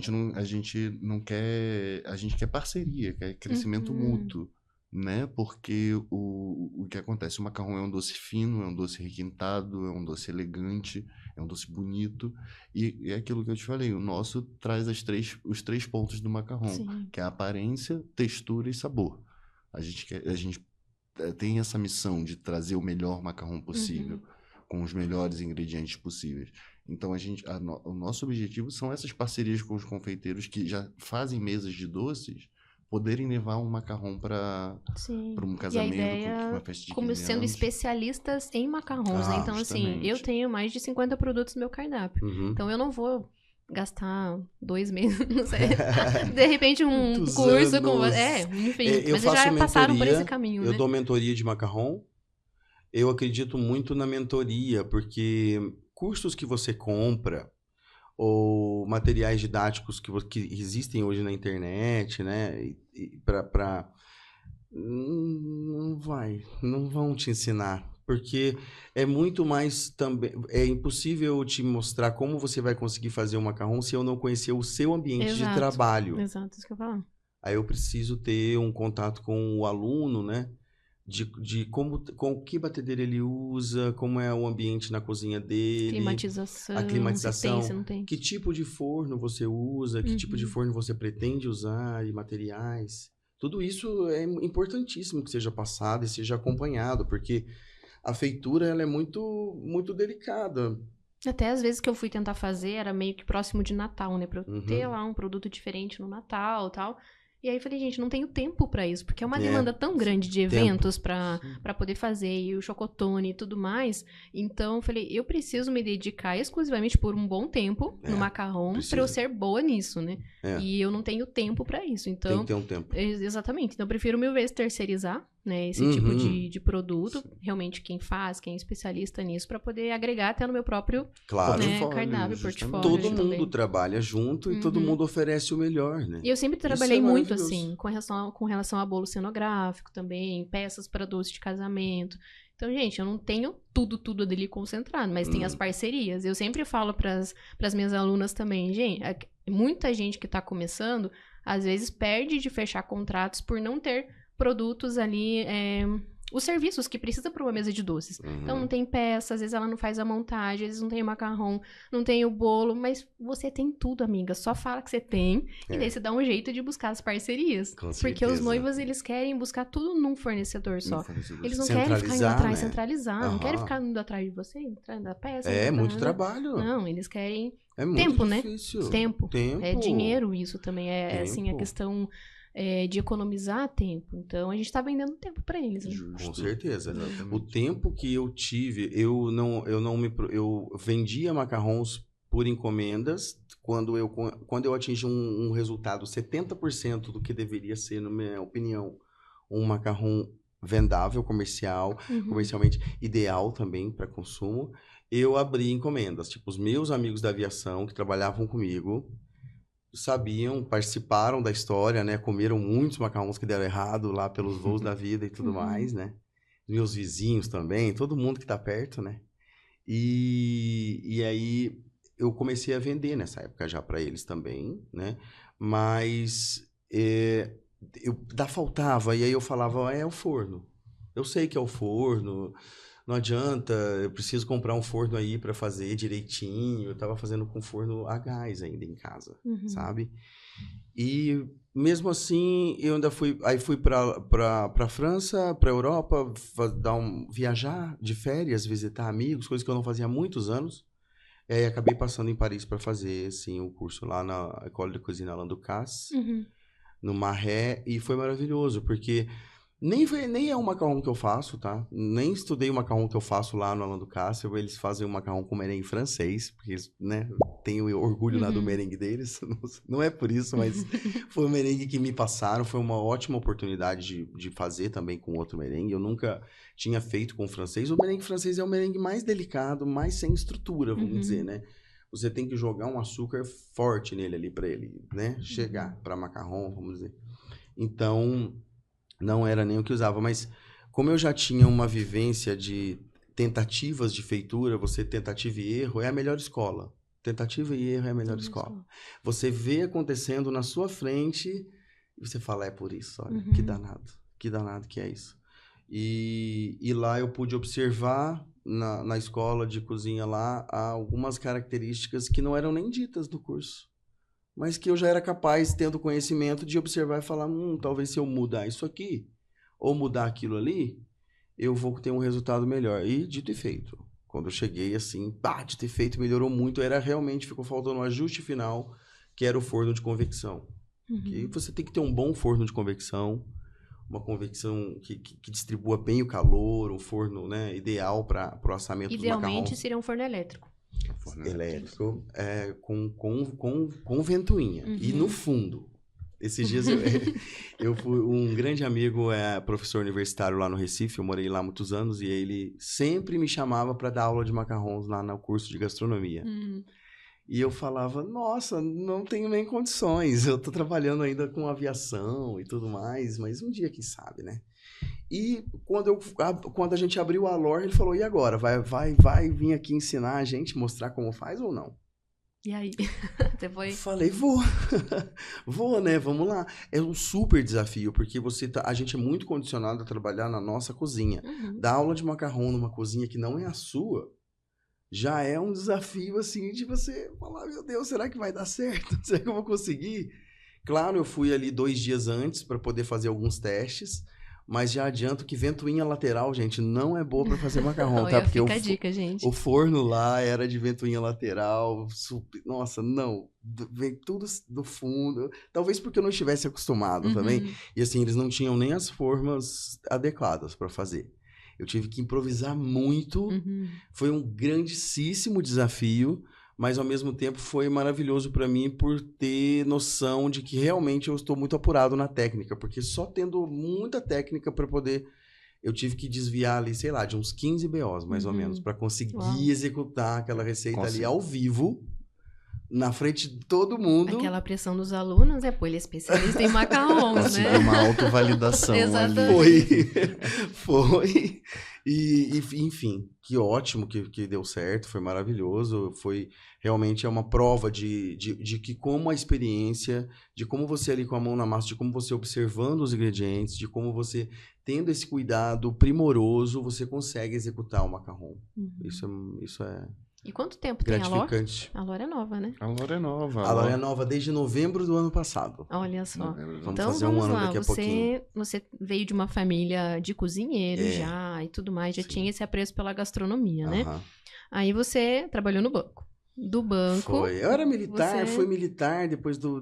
gente não quer, a gente quer parceria, quer crescimento Uhum. mútuo, né? Porque o que acontece, o macarrão é um doce fino, é um doce requintado, é um doce elegante, é um doce bonito, e é aquilo que eu te falei, o nosso traz os três pontos do macarrão, Sim. que é a aparência, textura e sabor. A gente tem essa missão de trazer o melhor macarrão possível, Uhum. com os melhores ingredientes possíveis. Então, o nosso objetivo são essas parcerias com os confeiteiros que já fazem mesas de doces, poderem levar um macarrão para Sim. um E a casamento, ideia, uma festa de como 15 sendo anos. especialistas em macarrons, né? Então, assim, justamente. eu tenho mais de 50 produtos no meu cardápio. Uhum. Então, eu não vou gastar 2 meses, não sei. De repente, um Muitos curso com... anos. enfim. Eu Mas já faço passaram por mentoria, esse caminho, eu né? dou mentoria de macarrão. Eu acredito muito na mentoria, porque cursos que você compra ou materiais didáticos que existem hoje na internet, né? Não vão te ensinar. Porque é muito mais também. É impossível te mostrar como você vai conseguir fazer um macarrão se eu não conhecer o seu ambiente de Exato. trabalho. Exato, isso que eu falo. Aí eu preciso ter um contato com o aluno, né? De com que batedeira ele usa, como é o ambiente na cozinha dele. Climatização. a climatização, Se tem, se não tem. que tipo de forno você usa, que tipo de Uhum. forno você pretende usar e materiais. Tudo isso é importantíssimo que seja passado e seja acompanhado, porque a feitura ela é muito, muito delicada. Até às vezes que eu fui tentar fazer, era meio que próximo de Natal, né? Pra eu Uhum. ter lá um produto diferente no Natal e tal. E aí eu falei, gente, não tenho tempo pra isso, porque é uma É, demanda tão grande de tempo. eventos pra poder fazer, e o chocotone e tudo mais. Então eu falei, eu preciso me dedicar exclusivamente por um bom tempo no macarrão precisa. pra eu ser boa nisso, né? É. E eu não tenho tempo pra isso. Tem Então, que ter um tempo. exatamente. Então eu prefiro mil vezes terceirizar, né, esse Uhum. tipo de produto. Realmente quem faz, quem é especialista nisso, pra poder agregar até no meu próprio Claro. né, Portfólio, cardápio, justamente. portfólio. Todo ali mundo também. trabalha junto e todo Uhum. mundo oferece o melhor, né? E eu sempre Isso trabalhei é muito maravilhoso. assim, com relação a bolo cenográfico também, peças para doce de casamento. Então, gente, eu não tenho tudo ali concentrado, mas tem as parcerias. Eu sempre falo pras minhas alunas também, gente, muita gente que tá começando, às vezes perde de fechar contratos por não ter produtos ali, os serviços que precisa para uma mesa de doces. Então, não tem peça, às vezes ela não faz a montagem, às vezes não tem o macarrão, não tem o bolo, mas você tem tudo, amiga. Só fala que você tem e daí você dá um jeito de buscar as parcerias. Com Porque os certeza. noivos, eles querem buscar tudo num fornecedor só. Eles não querem ficar indo Centralizar, atrás, né? centralizar. Não querem ficar indo atrás de você, atrás da peça. É indo muito atrás, trabalho. Não, eles querem É muito tempo, difícil. né? Tempo. É dinheiro isso também. É assim, a Tempo. questão de economizar tempo. Então, a gente tá vendendo tempo pra eles. Né? Com certeza. Exatamente. O tempo que eu tive, eu vendia macarrons por encomendas. Quando eu atingi um resultado 70% do que deveria ser, na minha opinião, um macarrão vendável, comercialmente ideal também para consumo, eu abri encomendas. Tipo, os meus amigos da aviação que trabalhavam comigo sabiam, participaram da história, né? Comeram muitos macarrões que deram errado lá pelos voos da vida e tudo mais, né? Meus vizinhos também, todo mundo que tá perto, né? E aí eu comecei a vender nessa época já para eles também, né? Mas faltava, e aí eu falava, é o forno. Eu sei que é o forno, não adianta, eu preciso comprar um forno aí para fazer direitinho. Eu tava fazendo com forno a gás ainda em casa, sabe? E mesmo assim, eu ainda fui para França, para Europa, viajar de férias, visitar amigos, coisa que eu não fazia há muitos anos. E aí acabei passando em Paris para fazer assim, um curso lá na École de Cuisine Alain Ducasse, no Marais, e foi maravilhoso, porque nem é o macarrão que eu faço, tá? Nem estudei o macarrão que eu faço lá no Alain Ducasse. Eles fazem um macarrão com merengue francês, porque eles, né, têm o orgulho lá do merengue deles. Não é por isso, mas foi o merengue que me passaram. Foi uma ótima oportunidade de fazer também com outro merengue. Eu nunca tinha feito com francês. O merengue francês é o merengue mais delicado, mais sem estrutura, vamos dizer, né? Você tem que jogar um açúcar forte nele ali para ele, né, chegar para macarrão, vamos dizer. Então, não era nem o que usava, mas como eu já tinha uma vivência de tentativas de feitura, tentativa e erro é a melhor escola. Tentativa e erro é a melhor escola. Você vê acontecendo na sua frente e você fala, é por isso, olha, que danado que é isso. E lá eu pude observar na escola de cozinha lá algumas características que não eram nem ditas no curso, mas que eu já era capaz, tendo conhecimento, de observar e falar, talvez se eu mudar isso aqui, ou mudar aquilo ali, eu vou ter um resultado melhor. E dito e feito. Quando eu cheguei assim, dito e feito, melhorou muito. Ficou faltando um ajuste final, que era o forno de convecção. Que você tem que ter um bom forno de convecção, uma convecção que distribua bem o calor, um forno, né, ideal para o assamento dos macarrões. Idealmente seria um forno elétrico. Elétrico, com ventoinha. E no fundo, esses dias eu fui, um grande amigo, professor universitário lá no Recife, eu morei lá há muitos anos, e ele sempre me chamava para dar aula de macarrons lá no curso de gastronomia. E eu falava, nossa, não tenho nem condições, eu tô trabalhando ainda com aviação e tudo mais, mas um dia quem sabe, né? E quando a gente abriu a Alor, ele falou, e agora? Vai vir aqui ensinar a gente, mostrar como faz ou não? E aí? Você foi? Falei, vou. Vou, né? Vamos lá. É um super desafio, porque a gente é muito condicionado a trabalhar na nossa cozinha. Dar aula de macarrão numa cozinha que não é a sua, já é um desafio, assim, de você falar, meu Deus, será que vai dar certo? Será que eu vou conseguir? Claro, eu fui ali 2 dias antes para poder fazer alguns testes, mas já adianto que ventoinha lateral, gente, não é boa para fazer macarrão, tá? Porque fica a dica, gente. O forno lá era de ventoinha lateral, nossa, não, vem tudo do fundo. Talvez porque eu não estivesse acostumado também. E assim, eles não tinham nem as formas adequadas para fazer. Eu tive que improvisar muito. Foi um grandíssimo desafio, mas ao mesmo tempo foi maravilhoso para mim por ter noção de que realmente eu estou muito apurado na técnica, porque só tendo muita técnica para poder, eu tive que desviar ali, sei lá, de uns 15 BOs mais ou menos, para conseguir executar aquela receita ali ao vivo, na frente de todo mundo. Aquela pressão dos alunos, pô, ele é especialista em macarrons, Conseguiu né? uma autovalidação ali. Exatamente. Foi. E, enfim, que ótimo que deu certo, foi maravilhoso. Foi realmente uma prova de que como a experiência, de como você ali com a mão na massa, de como você observando os ingredientes, de como você tendo esse cuidado primoroso, você consegue executar o macarrão. Uhum. Isso é E quanto tempo tem a Lor? gratificante. A Lor é nova, né? A Lora é nova. A Lora é nova desde novembro do ano passado. Olha só. Vamos Então fazer vamos um ano lá, daqui a pouquinho. você veio de uma família de cozinheiro já e tudo mais, já Sim. tinha esse apreço pela gastronomia, né? Aham. Aí você trabalhou no banco. Do banco. Foi. Eu era militar, você- fui militar, depois do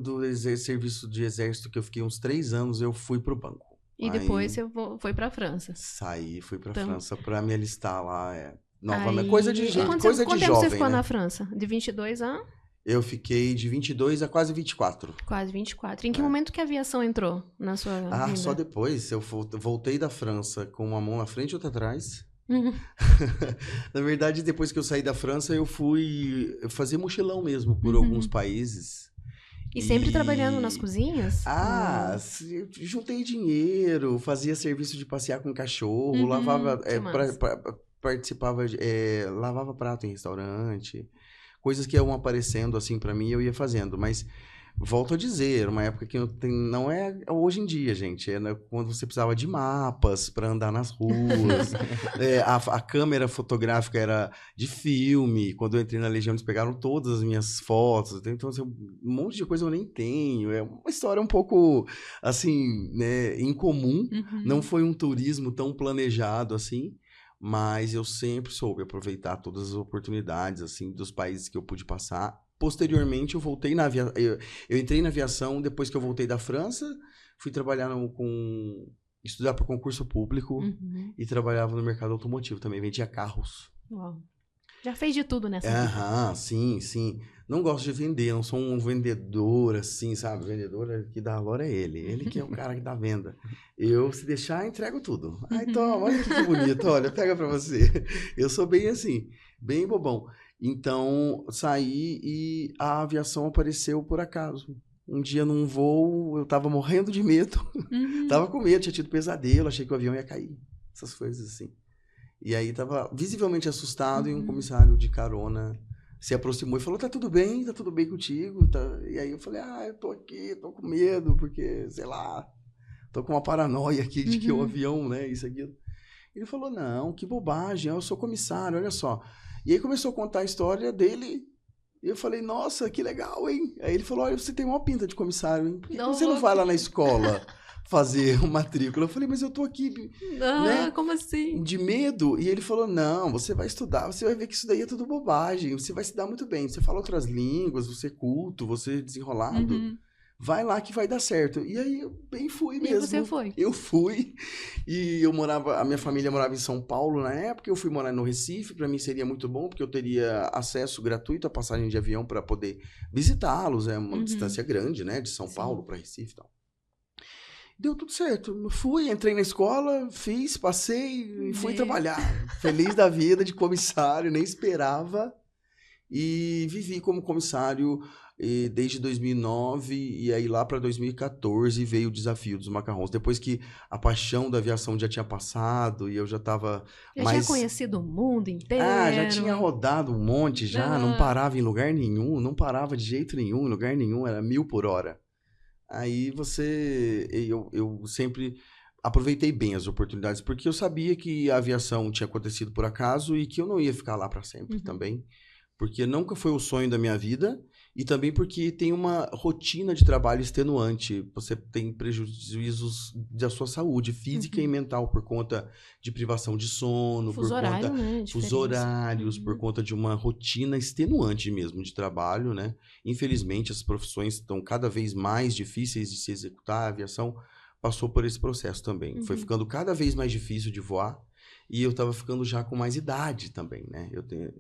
serviço de exército, que eu fiquei uns 3 anos, eu fui pro banco. E Aí depois você foi pra França. saí, fui pra Então- França pra me alistar lá. Novamente. Aí- Coisa de E gente, quanto coisa tempo de você jovem, ficou né? na França? De 22 a Eu fiquei de 22 a quase 24. quase 24. Em que É. momento que a aviação entrou na sua Ah, vida? só depois. Eu voltei da França com uma mão na frente e outra atrás. Uhum. Na verdade, depois que eu saí da França, eu fui fazer mochilão mesmo por Uhum. alguns países. E sempre trabalhando nas cozinhas? Juntei dinheiro, fazia serviço de passear com cachorro, Uhum, lavava, que massa. participava, lavava prato em restaurante, coisas que iam aparecendo assim pra mim, eu ia fazendo, mas volto a dizer, uma época que não é hoje em dia, gente, quando você precisava de mapas pra andar nas ruas, a câmera fotográfica era de filme, quando eu entrei na Legião eles pegaram todas as minhas fotos, então assim, um monte de coisa eu nem tenho, é uma história um pouco, assim, né, incomum, Uhum. não foi um turismo tão planejado assim, mas eu sempre soube aproveitar todas as oportunidades, assim, dos países que eu pude passar. Posteriormente, eu voltei na aviação. Eu entrei na aviação depois que eu voltei da França. Fui trabalhar estudar para concurso público Uhum. e trabalhava no mercado automotivo também. Vendia carros. Uau. Já fez de tudo nessa vida. Aham, sim, sim. Não gosto de vender, não sou um vendedor assim, sabe? O vendedor que dá valor é ele. Ele que é o cara que dá venda. Eu, se deixar, entrego tudo. Ai, toma, olha que bonito, olha, pega pra você. Eu sou bem assim, bem bobão. Então, saí e a aviação apareceu por acaso. Um dia num voo, eu tava morrendo de medo. Uhum. Tava com medo, tinha tido pesadelo, achei que o avião ia cair. Essas coisas assim. E aí tava visivelmente assustado e um comissário de carona se aproximou e falou, tá tudo bem contigo? E aí eu falei, eu tô aqui, tô com medo, porque, sei lá, tô com uma paranoia aqui de que o avião, né, isso, aquilo. Ele falou, não, que bobagem, eu sou comissário, olha só. E aí começou a contar a história dele, e eu falei, nossa, que legal, hein? Aí ele falou, olha, você tem uma pinta de comissário, hein? Por que você não vai lá na escola fazer uma matrícula? Eu falei, mas eu tô aqui, né? Como assim? De medo. E ele falou, não, você vai estudar, você vai ver que isso daí é tudo bobagem, você vai se dar muito bem, você fala outras línguas, você é culto, você é desenrolado, vai lá que vai dar certo. E aí eu bem fui mesmo. E você foi? Eu fui, e a minha família morava em São Paulo na época, eu fui morar no Recife, para mim seria muito bom, porque eu teria acesso gratuito à passagem de avião para poder visitá-los, é uma distância grande, né, de São Paulo para Recife e tal. Deu tudo certo. Fui, entrei na escola, fiz, passei e fui trabalhar. Feliz da vida de comissário, nem esperava. E vivi como comissário desde 2009 e aí lá para 2014 veio o desafio dos macarrons. Depois que a paixão da aviação já tinha passado e eu já estava tinha conhecido o mundo inteiro. Já tinha rodado um monte já, não parava em lugar nenhum, não parava de jeito nenhum, em lugar nenhum, era 1000 por hora. Aí eu sempre aproveitei bem as oportunidades, porque eu sabia que a aviação tinha acontecido por acaso e que eu não ia ficar lá para sempre também, porque nunca foi o sonho da minha vida e também porque tem uma rotina de trabalho extenuante, você tem prejuízos da sua saúde física e mental por conta de privação de sono, Fuso horário, né? Fusos horários, por conta de uma rotina extenuante mesmo de trabalho, né? Infelizmente, as profissões estão cada vez mais difíceis de se executar. A aviação passou por esse processo também. Foi ficando cada vez mais difícil de voar e eu estava ficando já com mais idade também, né?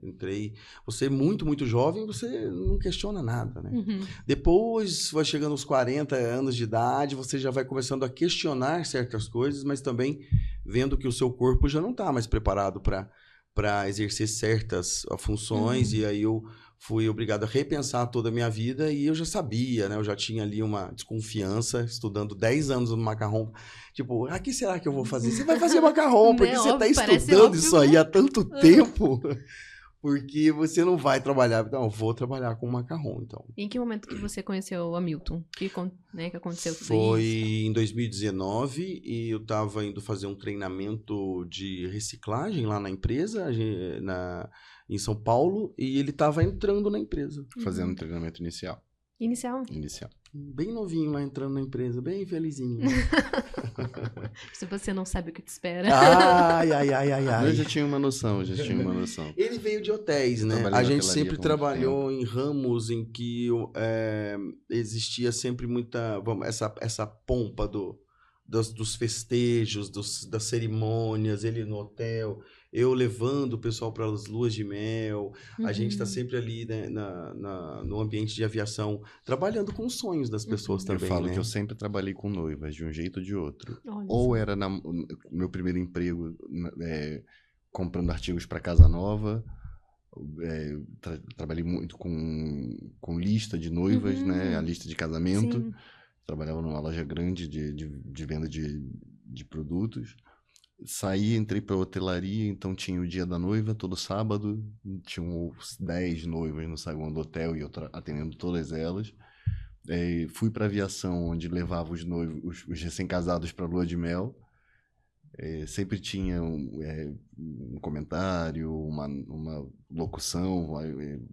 Entrei... Você é muito, muito jovem, você não questiona nada, né? Depois, vai chegando aos 40 anos de idade, você já vai começando a questionar certas coisas, mas também vendo que o seu corpo já não está mais preparado para exercer certas funções, e aí eu fui obrigado a repensar toda a minha vida e eu já sabia, né? Eu já tinha ali uma desconfiança, estudando 10 anos no macarrão. Tipo, que será que eu vou fazer? Você vai fazer macarrão, porque Né, você óbvio, está parece estudando óbvio, isso aí né? há tanto tempo, porque você não vai trabalhar. Não, eu vou trabalhar com macarrão, então. Em que momento que você conheceu o Hamilton? Que aconteceu tudo Foi isso? em 2019 e eu estava indo fazer um treinamento de reciclagem lá na empresa, em São Paulo, e ele estava entrando na empresa. Fazendo treinamento inicial. Inicial? Inicial. Bem novinho lá entrando na empresa, bem felizinho. Se você não sabe o que te espera. Ai. Eu já tinha uma noção, Ele veio de hotéis, né? Trabalhei A em gente hotelaria sempre por muito trabalhou em ramos em que existia sempre muita, essa pompa dos festejos, das cerimônias, ele no hotel, eu levando o pessoal para as luas de mel. A gente está sempre ali, né, no ambiente de aviação, trabalhando com os sonhos das pessoas Eu também, falo né? que eu sempre trabalhei com noivas, de um jeito ou de outro. Olha Ou só. era meu primeiro emprego comprando artigos para casa nova. Trabalhei muito com lista de noivas, né? A lista de casamento. Sim. Trabalhava numa loja grande de venda de produtos. Saí, entrei para hotelaria, então tinha o dia da noiva todo sábado. Tinham 10 noivas no saguão do hotel e eu atendendo todas elas. Fui para aviação, onde levava os noivos, os recém-casados para lua de mel. Sempre tinha um comentário, uma locução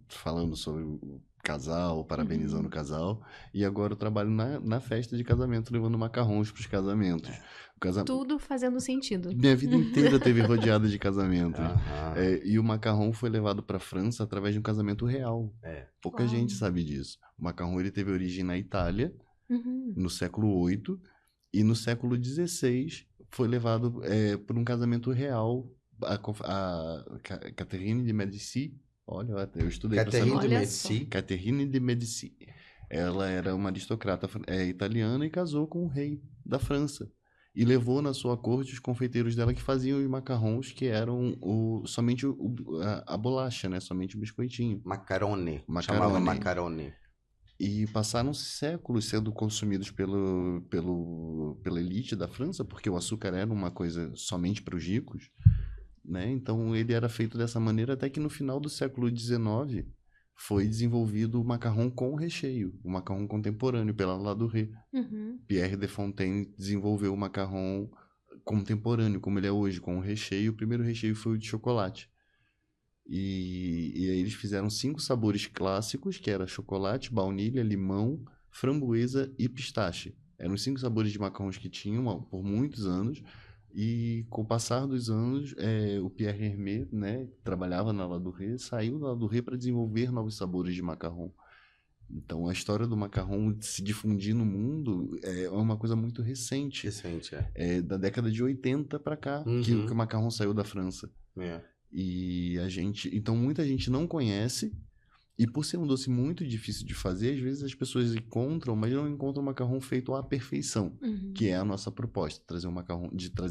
falando sobre o casal, parabenizando o casal. E agora eu trabalho na festa de casamento, levando macarrões para os casamentos. Tudo fazendo sentido. Minha vida inteira teve rodeada de casamentos. Aham. E o macarrão foi levado para a França através de um casamento real. Pouca Uau. gente sabe disso. O macarrão ele teve origem na Itália, Uhum. no século VIII, e no século XVI foi levado por um casamento real. A Catherine de Medici, olha, eu estudei para saber. Catherine de Olha Medici. Catherine de Medici. Ela era uma aristocrata italiana e casou com o rei da França. E levou na sua corte os confeiteiros dela que faziam os macarrons, que eram somente a bolacha, né? Somente o biscoitinho. Macarone. Macarone. Chamava macarone. E passaram séculos sendo consumidos pela elite da França, porque o açúcar era uma coisa somente para os ricos, né? Então ele era feito dessa maneira até que no final do século XIX foi desenvolvido o macarrão com recheio, o macarrão contemporâneo pela Ladurée. Uhum. Pierre de Fontaine desenvolveu o macarrão contemporâneo, como ele é hoje, com o recheio. O primeiro recheio foi o de chocolate. E aí eles fizeram 5 sabores clássicos, que era chocolate, baunilha, limão, framboesa e pistache. Eram os 5 sabores de macarrões que tinham por muitos anos. E com o passar dos anos, o Pierre Hermé, né, que trabalhava na Ladurée, saiu da Ladurée para desenvolver novos sabores de macarrão. Então a história do macarrão se difundir no mundo é uma coisa muito recente. Recente, É da década de 80 para cá que o macarrão saiu da França. E então muita gente não conhece, e por ser um doce muito difícil de fazer, às vezes as pessoas encontram, mas não encontram o macarrão feito à perfeição, que é a nossa proposta, trazer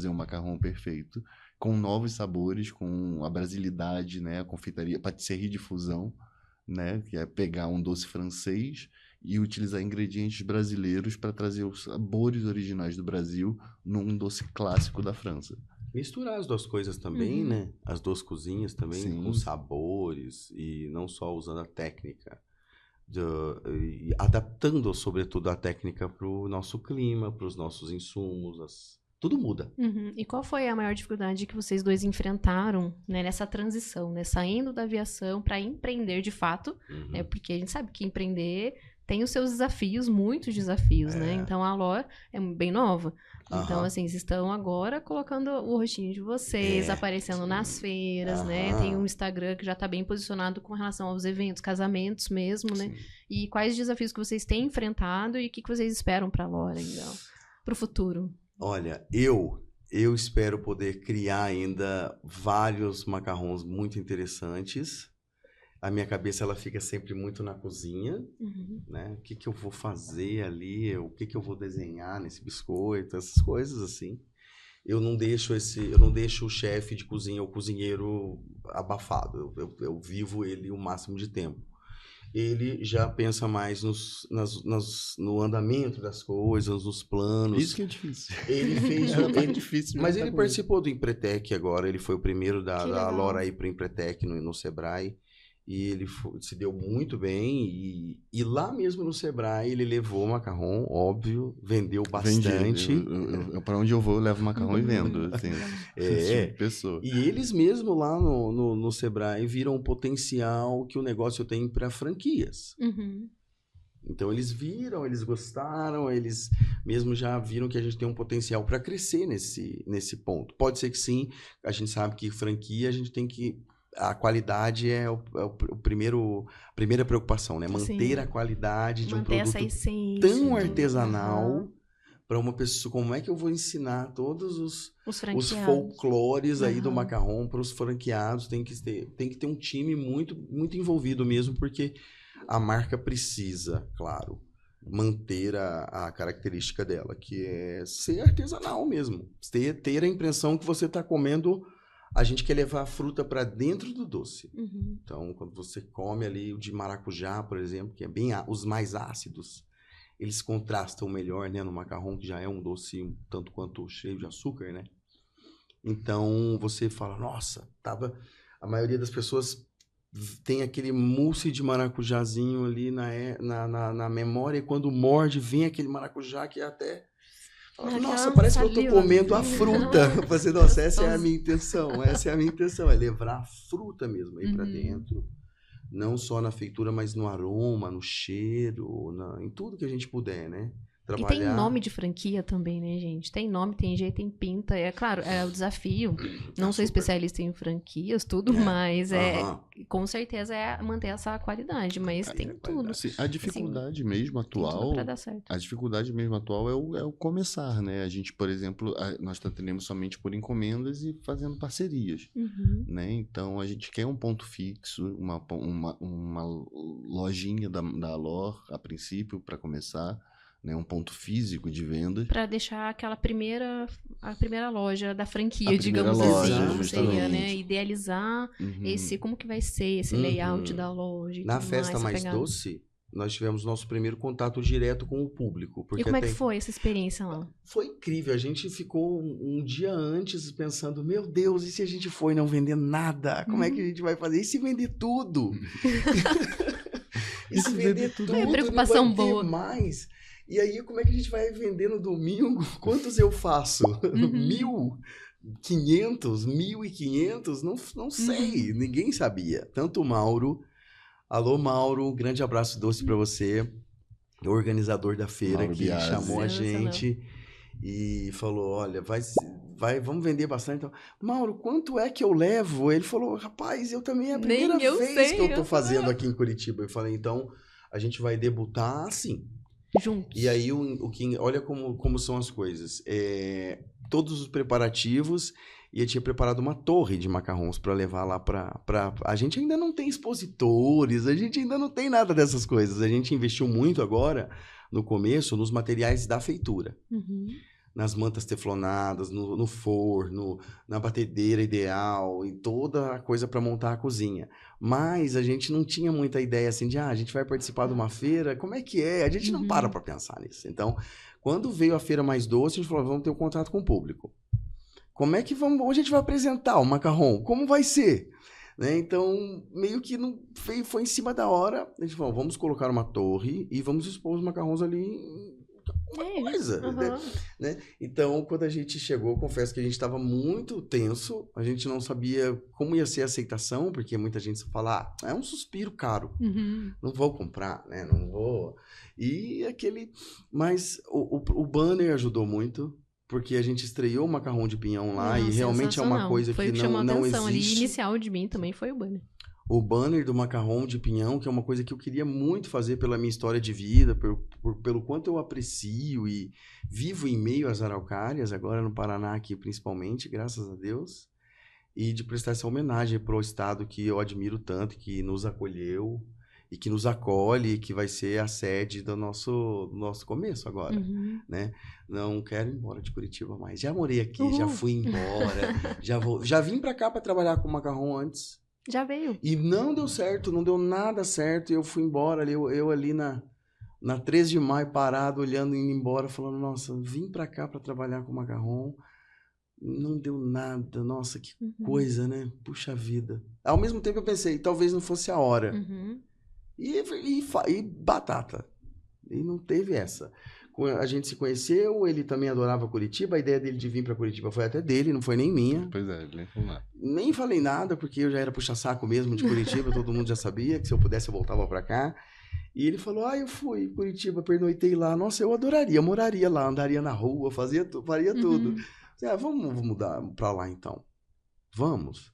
um macarrão perfeito, com novos sabores, com a brasilidade, né, a confeitaria, patisserie de fusão, né, que é pegar um doce francês e utilizar ingredientes brasileiros para trazer os sabores originais do Brasil num doce clássico da França. Misturar as duas coisas também, né? As duas cozinhas também, Sim. com sabores, e não só usando a técnica, e adaptando, sobretudo, a técnica para o nosso clima, para os nossos insumos, tudo muda. E qual foi a maior dificuldade que vocês dois enfrentaram, né, nessa transição, né, saindo da aviação para empreender de fato, né, porque a gente sabe que empreender tem os seus desafios, muitos desafios, né? Então a Alor é bem nova. Então, assim, vocês estão agora colocando o rostinho de vocês, aparecendo nas feiras, né? Tem um Instagram que já está bem posicionado com relação aos eventos, casamentos mesmo, né? Sim. E quais desafios que vocês têm enfrentado e o que vocês esperam para a Alor, então, para o futuro? Olha, eu espero poder criar ainda vários macarrons muito interessantes. A minha cabeça ela fica sempre muito na cozinha, né? O que eu vou fazer ali, o que eu vou desenhar nesse biscoito, essas coisas assim. Eu não deixo o chefe de cozinha, o cozinheiro abafado. Eu vivo ele o máximo de tempo. ele já pensa mais no andamento das coisas, nos planos. Isso que é difícil. Ele fez difícil. mas ele participou do Empretec agora, ele foi o primeiro Que da legal. Lora aí pro Empretec no Sebrae. E ele se deu muito bem. E lá mesmo no Sebrae ele levou o macarrão, óbvio, vendeu bastante. Para onde eu vou, eu levo macarrão e vendo. Assim, esse tipo de pessoa. E eles mesmo lá no Sebrae viram o potencial que o negócio tem para franquias. Uhum. Então eles viram, eles gostaram, eles mesmo já viram que a gente tem um potencial para crescer nesse ponto. Pode ser que sim, a gente sabe que franquia a gente tem que... A qualidade é a primeira preocupação, né? Manter Sim. a qualidade de um Manter essa produto essência. tão artesanal Aham. para uma pessoa. Como é que eu vou ensinar todos Os os franqueados. folclores aí do Aham. macarrão para os franqueados? Tem que ter um time muito, muito envolvido mesmo, porque a marca precisa, claro, manter a característica dela, que é ser artesanal mesmo. Ter a impressão que você está comendo... A gente quer levar a fruta para dentro do doce. Uhum. Então, quando você come ali o de maracujá, por exemplo, que é bem os mais ácidos, eles contrastam melhor, né, no macarrão, que já é um doce um tanto quanto cheio de açúcar, né? Então, você fala, nossa, a maioria das pessoas tem aquele mousse de maracujazinho ali na memória, e quando morde, vem aquele maracujá que é até... Nossa, parece que eu tô comendo a fruta. Você, nossa, essa é a minha intenção. Essa é a minha intenção, é levar a fruta mesmo aí pra dentro. Não só na feitura, mas no aroma, no cheiro, em tudo que a gente puder, né? Trabalhar. E tem nome de franquia também, né, gente? Tem nome, tem jeito, tem pinta. É claro, é o desafio. Não sou especialista em franquias, tudo, mas com certeza é manter essa qualidade. Mas tem tudo. Assim, a dificuldade mesmo Tem tudo atual. pra dar certo. A dificuldade mesmo atual é o começar, né? A gente, por exemplo, nós atendemos somente por encomendas e fazendo parcerias, Uhum. né? Então a gente quer um ponto fixo, uma lojinha da Alor a princípio para começar. Né, um ponto físico de vendas. Pra deixar a primeira loja da franquia, A digamos primeira loja, assim. justamente. Seria, né? Idealizar como que vai ser esse layout da loja e Na tudo Festa Mais pegada. Doce, nós tivemos nosso primeiro contato direto com o público. Porque E como é que foi essa experiência lá? Foi incrível. A gente ficou um dia antes pensando, meu Deus, e se a gente for e não vender nada? Como é que a gente vai fazer? E se vender tudo? E se vender tudo? É preocupação não vai ter boa. mais. E aí, como é que a gente vai vender no domingo? Quantos eu faço? 1.500? 1.500? Não sei. Ninguém sabia. Tanto o Mauro. Alô, Mauro. Um grande abraço doce pra você. O organizador da feira Mauro que Biasi. chamou a gente e falou, olha, vamos vender bastante. Então, Mauro, quanto é que eu levo? Ele falou, rapaz, eu também é a primeira vez que eu tô fazendo aqui em Curitiba. Eu falei, então, a gente vai debutar assim. Juntos. E aí, olha como são as coisas. Todos os preparativos, e eu tinha preparado uma torre de macarrons para levar lá para... A gente ainda não tem expositores, a gente ainda não tem nada dessas coisas. A gente investiu muito agora, no começo, nos materiais da feitura. Nas mantas teflonadas, no forno, na batedeira ideal, e toda a coisa para montar a cozinha. Mas a gente não tinha muita ideia assim de, a gente vai participar de uma feira, como é que é? A gente não para pensar nisso. Então, quando veio a Feira Mais Doce, a gente falou, vamos ter um contato com o público. Como é que onde a gente vai apresentar o macarrão? Como vai ser? Né? Então, meio que foi em cima da hora, a gente falou, vamos colocar uma torre e vamos expor os macarrões ali... coisa, né? Então, quando a gente chegou, confesso que a gente estava muito tenso, a gente não sabia como ia ser a aceitação, porque muita gente só fala, é um suspiro caro, não vou comprar, né? Não vou. Mas o banner ajudou muito, porque a gente estreou o macarrão de pinhão lá e realmente é uma coisa que não existe. Ali, inicial de mim também foi o banner. O banner do macarrão de pinhão, que é uma coisa que eu queria muito fazer pela minha história de vida, pelo quanto eu aprecio e vivo em meio às araucárias, agora no Paraná aqui principalmente, graças a Deus, e de prestar essa homenagem para o estado que eu admiro tanto, que nos acolheu e que nos acolhe, que vai ser a sede do nosso começo agora, né? Não quero ir embora de Curitiba mais. Já morei aqui, já fui embora, já vim para cá para trabalhar com macarrão antes. Já veio. E não deu certo, não deu nada certo. E eu fui embora ali, eu ali na 13 de maio, parado, olhando, indo embora, falando, nossa, vim pra cá pra trabalhar com macarrão. Não deu nada, nossa, que coisa, né? Puxa vida. Ao mesmo tempo eu pensei, talvez não fosse a hora. E batata. E não teve essa. A gente se conheceu, ele também adorava Curitiba, a ideia dele de vir para Curitiba foi até dele, não foi nem minha. Pois é, ele nem falou nada. Nem falei nada, porque eu já era puxa-saco mesmo de Curitiba, todo mundo já sabia que se eu pudesse eu voltava para cá. E ele falou, eu fui em Curitiba, pernoitei lá, nossa, eu adoraria, moraria lá, andaria na rua, faria tudo. Vamos mudar para lá então. Vamos.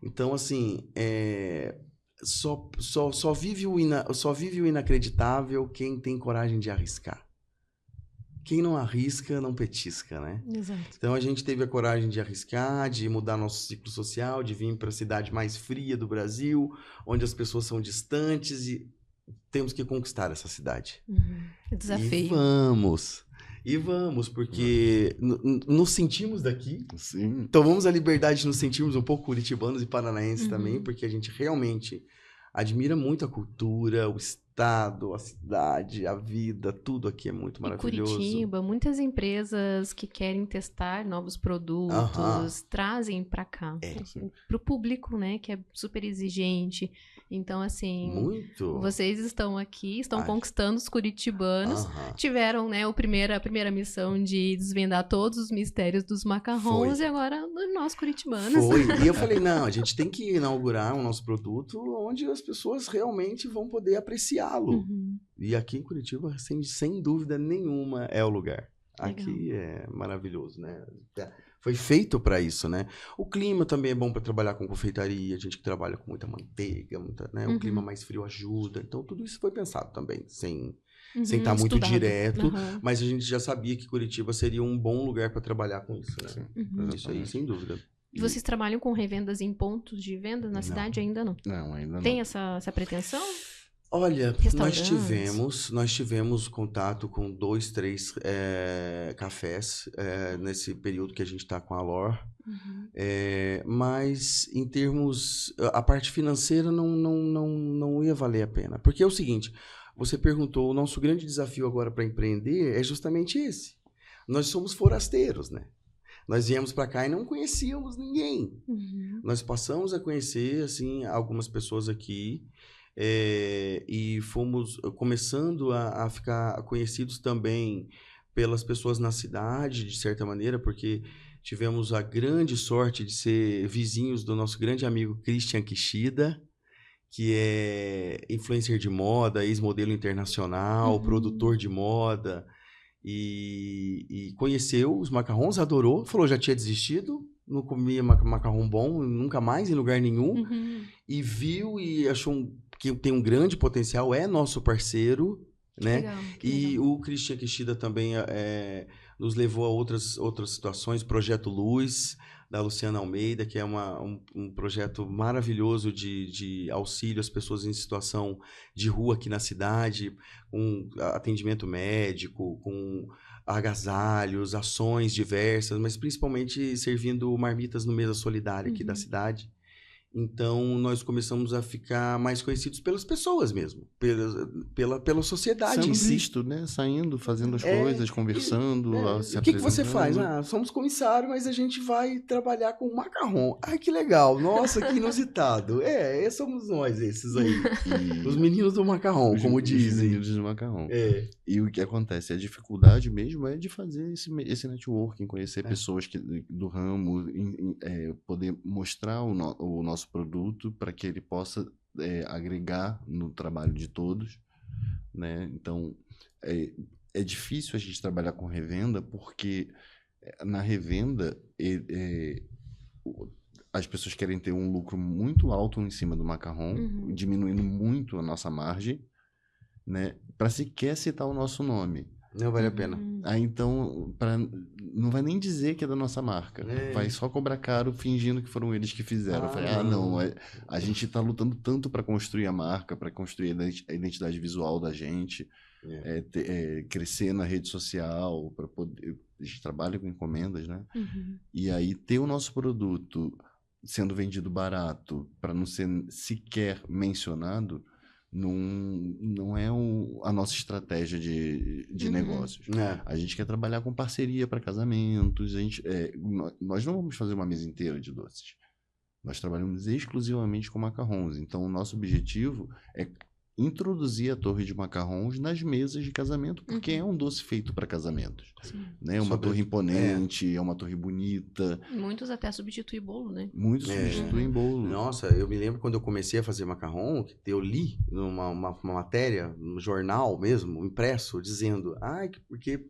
Então, assim, só vive o inacreditável quem tem coragem de arriscar. Quem não arrisca, não petisca, né? Exato. Então, a gente teve a coragem de arriscar, de mudar nosso ciclo social, de vir para a cidade mais fria do Brasil, onde as pessoas são distantes e temos que conquistar essa cidade. Desafio. E vamos, porque nos sentimos daqui. Sim. Tomamos a liberdade de nos sentirmos um pouco curitibanos e paranaenses também, porque a gente realmente admira muito a cultura, o estado, a cidade, a vida, tudo aqui é muito maravilhoso. E Curitiba, muitas empresas que querem testar novos produtos trazem para cá, para o público, né, que é super exigente. Então, assim, vocês estão aqui, estão conquistando os curitibanos, tiveram, né, a primeira missão de desvendar todos os mistérios dos macarrons e agora nós curitibanos. E eu falei, não, a gente tem que inaugurar o nosso produto onde as pessoas realmente vão poder apreciá-lo. E aqui em Curitiba, sem dúvida nenhuma, é o lugar. Aqui é maravilhoso, né? Foi feito para isso, né? O clima também é bom para trabalhar com confeitaria, a gente que trabalha com muita manteiga, né? O clima mais frio ajuda. Então, tudo isso foi pensado também, sem estar muito direto. Mas a gente já sabia que Curitiba seria um bom lugar para trabalhar com isso, né? Isso aí, sem dúvida. E vocês trabalham com revendas em pontos de venda na cidade? Ainda não? Não, ainda não. Tem essa pretensão? Olha, nós tivemos contato com 2, 3 cafés nesse período que a gente está com a Lor. Mas em termos... A parte financeira não ia valer a pena. Porque é o seguinte, você perguntou, o nosso grande desafio agora para empreender é justamente esse. Nós somos forasteiros, né? Nós viemos para cá e não conhecíamos ninguém. Nós passamos a conhecer, assim, algumas pessoas aqui... e fomos começando a ficar conhecidos também pelas pessoas na cidade, de certa maneira, porque tivemos a grande sorte de ser vizinhos do nosso grande amigo Christian Kishida, que é influencer de moda, ex-modelo internacional, produtor de moda, e conheceu os macarrons, adorou, falou já tinha desistido, não comia macarrão bom, nunca mais em lugar nenhum, e viu e achou que tem um grande potencial, é nosso parceiro, né? Legal. O Christian Kishida também nos levou a outras situações, Projeto Luz, da Luciana Almeida, que é um projeto maravilhoso de auxílio às pessoas em situação de rua aqui na cidade, com atendimento médico, com agasalhos, ações diversas, mas principalmente servindo marmitas no Mesa Solidária aqui da cidade. Então, nós começamos a ficar mais conhecidos pelas pessoas mesmo, pela sociedade sendo em si. visto, né? Saindo, fazendo as coisas, conversando, se O que você faz? apresentando. Somos comissário, mas a gente vai trabalhar com macarrão. Ai, que legal. Nossa, que inusitado. Somos nós esses aí. Os meninos do macarrão, como Os dizem. meninos do macarrão. E o que acontece? A dificuldade mesmo é de fazer esse networking, conhecer pessoas do ramo, poder mostrar o nosso produto para que ele possa agregar no trabalho de todos, né? Então, é difícil a gente trabalhar com revenda porque na revenda as pessoas querem ter um lucro muito alto em cima do macarrão, diminuindo muito a nossa margem, né? Para sequer citar o nosso nome. Não vale a pena. Aí então, não vai nem dizer que é da nossa marca. Vai só cobrar caro fingindo que foram eles que fizeram. Eu falei, não, a gente tá lutando tanto para construir a marca, para construir a identidade visual da gente, crescer na rede social, para poder... A gente trabalha com encomendas, né? E aí ter o nosso produto sendo vendido barato para não ser sequer mencionado, não é a nossa estratégia de negócios. A gente quer trabalhar com parceria para casamentos. Nós não vamos fazer uma mesa inteira de doces. Nós trabalhamos exclusivamente com macarrons. Então, o nosso objetivo é introduzir a torre de macarrons nas mesas de casamento, porque é um doce feito para casamentos. Né? É uma torre imponente, é uma torre bonita. Muitos até substituem bolo, né? Muitos substituem bolo. Nossa, eu me lembro quando eu comecei a fazer macarrão, que eu li uma matéria, no jornal mesmo, impresso, dizendo, porque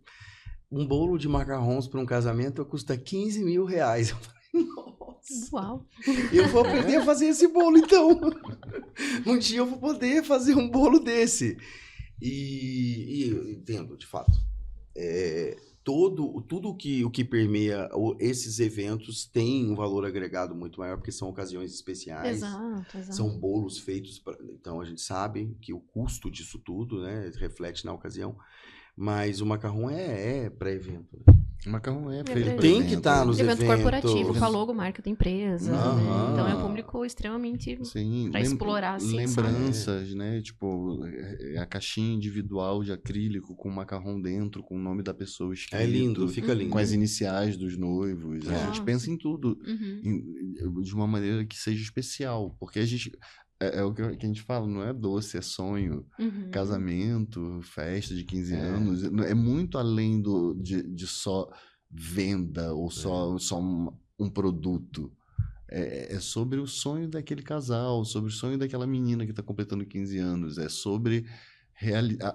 um bolo de macarrons para um casamento custa 15 mil reais. Eu falei, nossa. Uau! Eu vou aprender a fazer esse bolo, então. Um dia eu vou poder fazer um bolo desse. E entendo, de fato. Tudo o que permeia esses eventos tem um valor agregado muito maior, porque são ocasiões especiais. Exato. São bolos feitos... Então, a gente sabe que o custo disso tudo, né, reflete na ocasião. Mas o macarrão é para evento, né? O macarrão tem que estar nos eventos. Evento corporativo, com a logomarca da empresa. Né? Então é um público extremamente para explorar. Assim, lembranças, né? Tipo, a caixinha individual de acrílico com o macarrão dentro, com o nome da pessoa escrito. É lindo, fica lindo. Com as iniciais dos noivos. A gente pensa em tudo de uma maneira que seja especial. Porque a gente... É o que a gente fala, não é doce, é sonho. Casamento, festa de 15 anos. É muito além de só venda ou só um produto. É sobre o sonho daquele casal, sobre o sonho daquela menina que está completando 15 anos. É sobre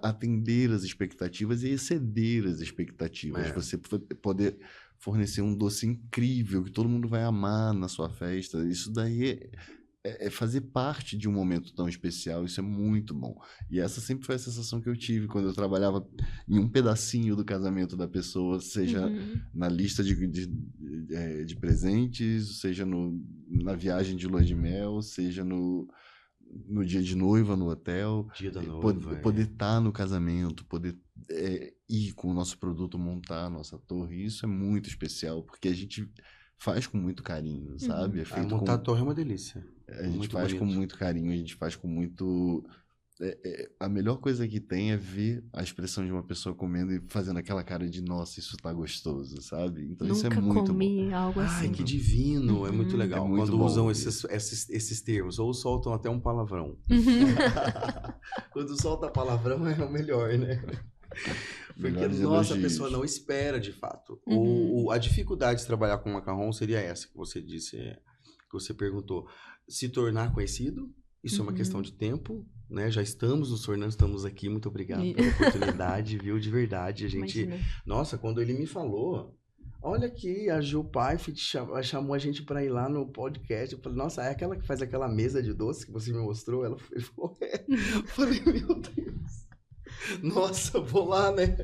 atender as expectativas e exceder as expectativas. Você poder fornecer um doce incrível que todo mundo vai amar na sua festa. Isso daí é fazer parte de um momento tão especial. Isso é muito bom. E essa sempre foi a sensação que eu tive quando eu trabalhava em um pedacinho do casamento da pessoa, seja na lista de presentes, seja na viagem de lua de mel, seja no dia de noiva no hotel. Dia da noiva. Poder estar no casamento, poder ir com o nosso produto, montar a nossa torre. Isso é muito especial, porque a gente faz com muito carinho, sabe? Montar a torre é uma delícia. A gente faz com muito carinho, a gente faz com muito... a melhor coisa que tem é ver a expressão de uma pessoa comendo e fazendo aquela cara de, nossa, isso tá gostoso, sabe? Então isso é muito comi bom. Algo assim. Ai, que divino, é muito legal. É muito quando bom usam isso. esses termos, ou soltam até um palavrão. Quando solta palavrão é o melhor, né? Porque, nossa, a pessoa não espera, de fato. A dificuldade de trabalhar com macarrão seria essa que você disse, que você perguntou. Se tornar conhecido, isso é uma questão de tempo, né? Já estamos nos tornando, estamos aqui. Muito obrigado pela oportunidade, viu? De verdade. A gente... Nossa, quando ele me falou... Olha aqui, a Gil Paif chamou a gente para ir lá no podcast. Eu falei, nossa, é aquela que faz aquela mesa de doce que você me mostrou? Ele falou, Eu falei, meu Deus. Nossa, vou lá, né?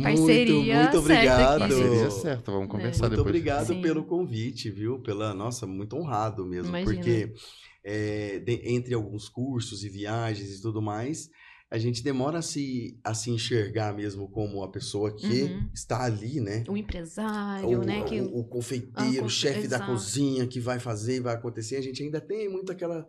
Parceria muito obrigado. Parceria certa, vamos conversar depois. Muito obrigado pelo convite, viu? Nossa, muito honrado mesmo. Imagina. Porque entre alguns cursos e viagens e tudo mais, a gente demora a se enxergar mesmo como a pessoa que está ali, né? O empresário, né? O confeiteiro, o chefe da cozinha que vai fazer e vai acontecer. A gente ainda tem muito aquela...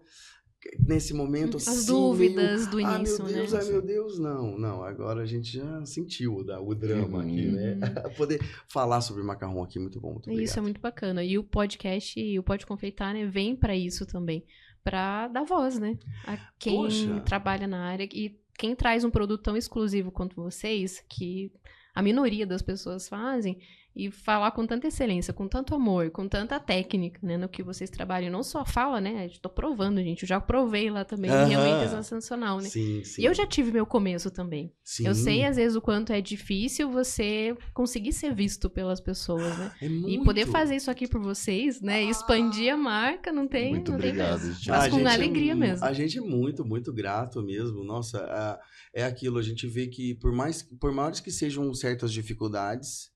Nesse momento, as assim, dúvidas do início, meu Deus, né? Meu Deus, não, agora a gente já sentiu o drama aqui, né? Poder falar sobre macarrão aqui, muito bom, muito obrigado. Isso é muito bacana, e o podcast, e o Pode Confeitar, né, vem para isso também, para dar voz, né, a quem trabalha na área, e quem traz um produto tão exclusivo quanto vocês, que a minoria das pessoas fazem, e falar com tanta excelência, com tanto amor, com tanta técnica, né, no que vocês trabalham. Não só fala, né, eu tô provando, gente, eu já provei lá também, realmente é sensacional, né? Sim. E eu já tive meu começo também. Sim. Eu sei, às vezes, o quanto é difícil você conseguir ser visto pelas pessoas, né? E poder fazer isso aqui por vocês, né, expandir a marca, não tem obrigado, preço. Mas com alegria mesmo. A gente é muito, muito grato mesmo. Nossa, é aquilo, a gente vê que por maiores que sejam certas dificuldades,